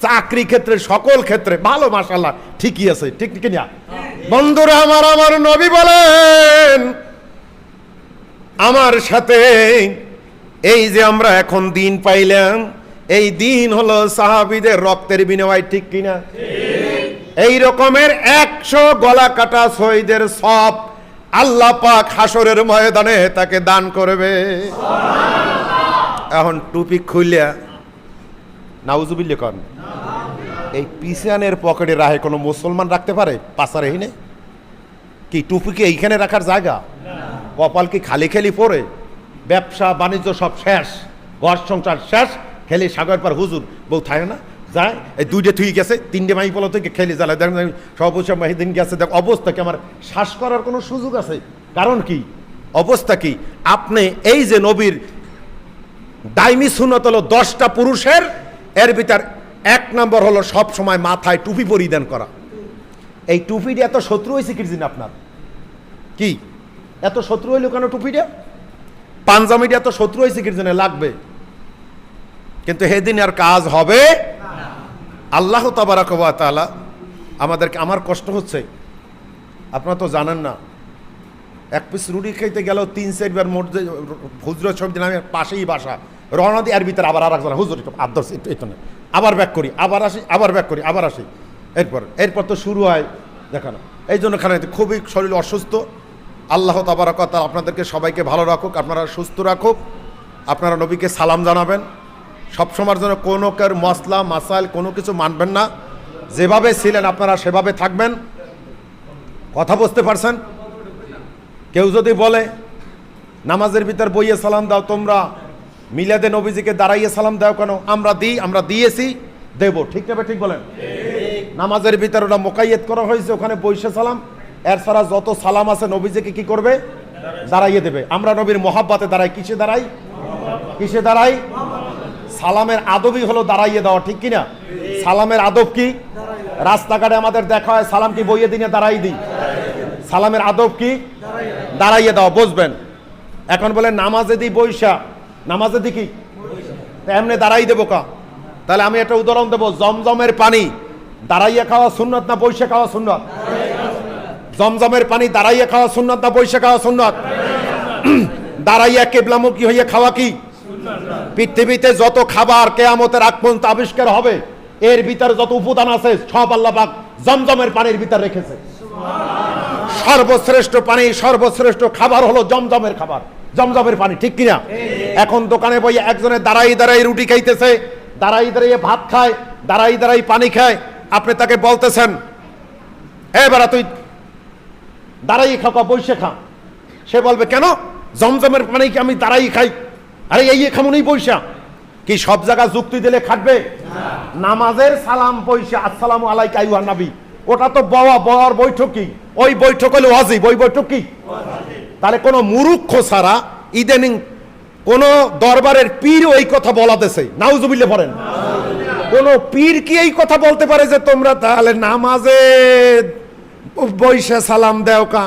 চাকরি ক্ষেত্রে সকল ক্ষেত্রে ভালো, মাশাআল্লাহ ঠিকই আছে, ঠিক ঠিক না বন্ধুরা আমার? আমার নবী বলেন, আমার সাথে এই যে আমরা এখন দিন পাইলাম, এই দিন হলো সাহাবীদের রক্তের বিনিময়, ঠিক কিনা? এই রকমের 100 গলা কাটা শহীদের সব আল্লাহ পাক হাসরের ময়দানে তাকে দান করবে। এখন টুপি খুলিয়া নাউজুবিল্লাহ করেন, এই পিছনের পকেটে রাখে কোনো মুসলমান রাখতে পারে? পাশার এখানে কি টুপি কি এইখানে রাখার জায়গা? কপাল কি খালি খালি পরে? ব্যবসা বাণিজ্য সব শেষ, ঘর সংসার শেষ, খেলি সাগর পার হুজুর বউ থাকে না, যায় এই 2টে থুই গেছে, 3টে মাই পলো থেকে খেলি জ্বালায়, দেখেন সব মাহিদিন গেছে, দেখ অবস্থা কি, আমার শ্বাস করার কোনো সুযোগ আছে? কারণ কি? অবস্থা কি? আপনি এই যে নবীর দাইমি সুন্নত হলো 10টা পুরুষের, এর ভিতর 1 নম্বর হলো সব সময় মাথায় টুপি পরিধান করা। এই টুপিটা এত শত্রু হয়েছে কি জিন আপনার? কি এত শত্রু হইল কেন টুপিটা? পাঞ্জাবিটা এত শত্রু হয়েছে কি জন্য লাগবে? কিন্তু সেদিন আর কাজ হবে আল্লাহ তাবারাক ওয়া তাআলা আমাদেরকে, আমার কষ্ট হচ্ছে, আপনারা তো জানেন না, এক পিস রুটি খাইতে গেল 3-4 বার মধ্যে হুজুরের ছবি দিন, আমি পাশেই বাসা, রওনা দিয়ে এর ভিতরে আবার আর একজন হুজুর আদর্শ একটু না, আবার ব্যাক করি, আবার আসি, আবার ব্যাক করি, আবার আসি, এরপর তো শুরু হয় দেখানো। এই জন্য খানে খুবই শরীর অসুস্থ। আল্লাহ তাবারাক ওয়া তাআলা আপনাদেরকে সবাইকে ভালো রাখুক, আপনারা সুস্থ রাখুক। আপনারা নবীকে সালাম জানাবেন সবসময়ের জন্য, কোনো কার মশলা মাসাইল কোনো কিছু মানবেন না, যেভাবে ছিলেন আপনারা সেভাবে থাকবেন। কথা বুঝতে পারছেন? কেউ যদি বলে নামাজের ভিতর বইয়ে সালাম দাও, তোমরা মিলাদে নবীজিকে দাঁড়াইয়ে সালাম দাও কেন? আমরা দিই, আমরা দিয়েছি, দেব। ঠিক না? ঠিক বলেন। নামাজের ভিতর ওটা মোকাইয়েত করা হয়েছে, ওখানে বইসে সালাম, এর ছাড়া যত সালাম আছে নবীজিকে কি করবে? দাঁড়াইয়ে দেবে। আমরা নবীর মহাব্বতে দাঁড়াই। কিসে দাঁড়াই? কিসে দাঁড়াই? সালামের আদবই হলো দাঁড়াইয়ে দেওয়া। ঠিক কিনা? সালামের আদব কি? রাস্তাঘাটে আমাদের দেখা হয় সালাম কি বইয়ে দিনে দাঁড়াই দিই? সালামের আদব কি? দাঁড়াইয়ে দেওয়া। বুঝবেন? এখন বলে নামাজে দিই বৈশা, নামাজে দি কি এমনি দাঁড়াই দেবো কা? তাহলে আমি একটা উদাহরণ দেবো, জমজমের পানি দাঁড়াইয়ে খাওয়া সুন্নত না বৈশা খাওয়া সুন্নত? জমজমের পানি দাঁড়াইয়ে খাওয়া সুন্নত না বৈশা খাওয়া সুন্নত? দাঁড়াইয়া কিবলামুখী হইয়া খাওয়া কি? পৃথিবীতে যত খাবার কিয়ামতের আগ পর্যন্ত আবিষ্কার হবে, এর ভিতরে যত উপাদান আছে সব আল্লাহ পাক জমজমের পানির ভিতর রেখেছে। সর্বশ্রেষ্ঠ পানি, সর্বশ্রেষ্ঠ খাবার হলো জমজমের খাবার, জমজমের পানি। ঠিক কিনা? এখন দোকানে বই একজনে দাঁড়াই দাঁড়াই রুটি খাইতেছে, দাঁড়াই দাঁড়িয়ে ভাত খায়, দাঁড়াই দাঁড়াই পানি খায়, আপনি তাকে বলতেছেন এবার তুই দাঁড়াই খাওয়া বসে খা, সে বলবে কেন? জমজমের পানি কি আমি দাঁড়াই খাই? আরে এই খামুনি পয়সা কি সব জায়গা যুক্তি দিলে খাটবে? নামাজের সালাম পয়সা আসসালামু আলাইকা আইয়ুহান নবী, ওটা তো বওয়ার বৈঠক কি? ওই বৈঠক হলো ওয়াজিব। ওই বৈঠক কি? তাহলে কোন মুরুক্ষ ছাড়া ইদানিং কোন দরবারের পীর ওই কথা বলাতেছে, নাউজুবিল্লাহ পড়েন। কোন পীর কি এই কথা বলতে পারে যে তোমরা তাহলে নামাজে বৈশা সালাম দেও কা?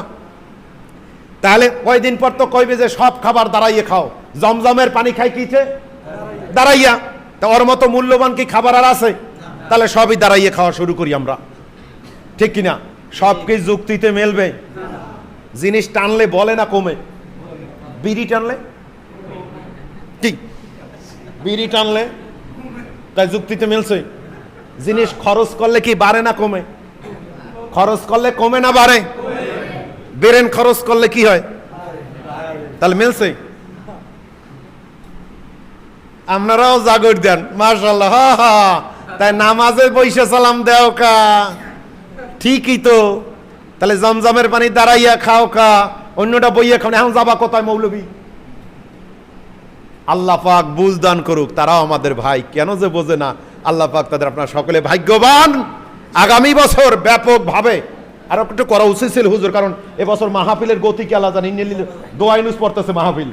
তাহলে কয়দিন পর তো কইবে যে সব খাবার দাঁড়াইয়ে খাও, জমজমের পানি খাই কিছে দাঁড়াইয়া। তা ওর মতো মূল্যবান কি খাবার আর আছে? তাহলে সবই দাঁড়াইয়ে খাওয়া শুরু করি আমরা। ঠিক কিনা? সব কি যুক্তিতে মেলবে? জিনিস টানলে বলে না কমে, বিড়ি টানলে ঠিক, বিড়ি টানলে তাই যুক্তিতে মেলছে। জিনিস খরচ করলে কি বাড়ে না কমে? খরচ করলে কমে না বাড়ে? বেরেন খরচ করলে কি হয়? তাহলে মিলছে। আপনারাও জাগর দেন মাশাআল্লাহ। হা হা, তাই নামাজে বৈশা সালাম দেও কা? ঠিকই তো। তাহলে জমজমের পানি দাঁড়াইয়া খাও কা, অন্যটা বইয়া খাও। এখন যাবা কোথায় মৌলবী? আল্লাহ পাক বুঝ দান করুক, তারাও আমাদের ভাই, কেন যে বোঝে না। আল্লাহ পাক তাদের, আপনারা সকলে ভাগ্যবান। আগামী বছর ব্যাপক ভাবে আরো একটু করা উচিত ছিল হুজুর, কারণ এবছর মাহফিলের গতি কি আল্লাহ জানেন। দোয়া ইউনুস পড়তেছে মাহফিল,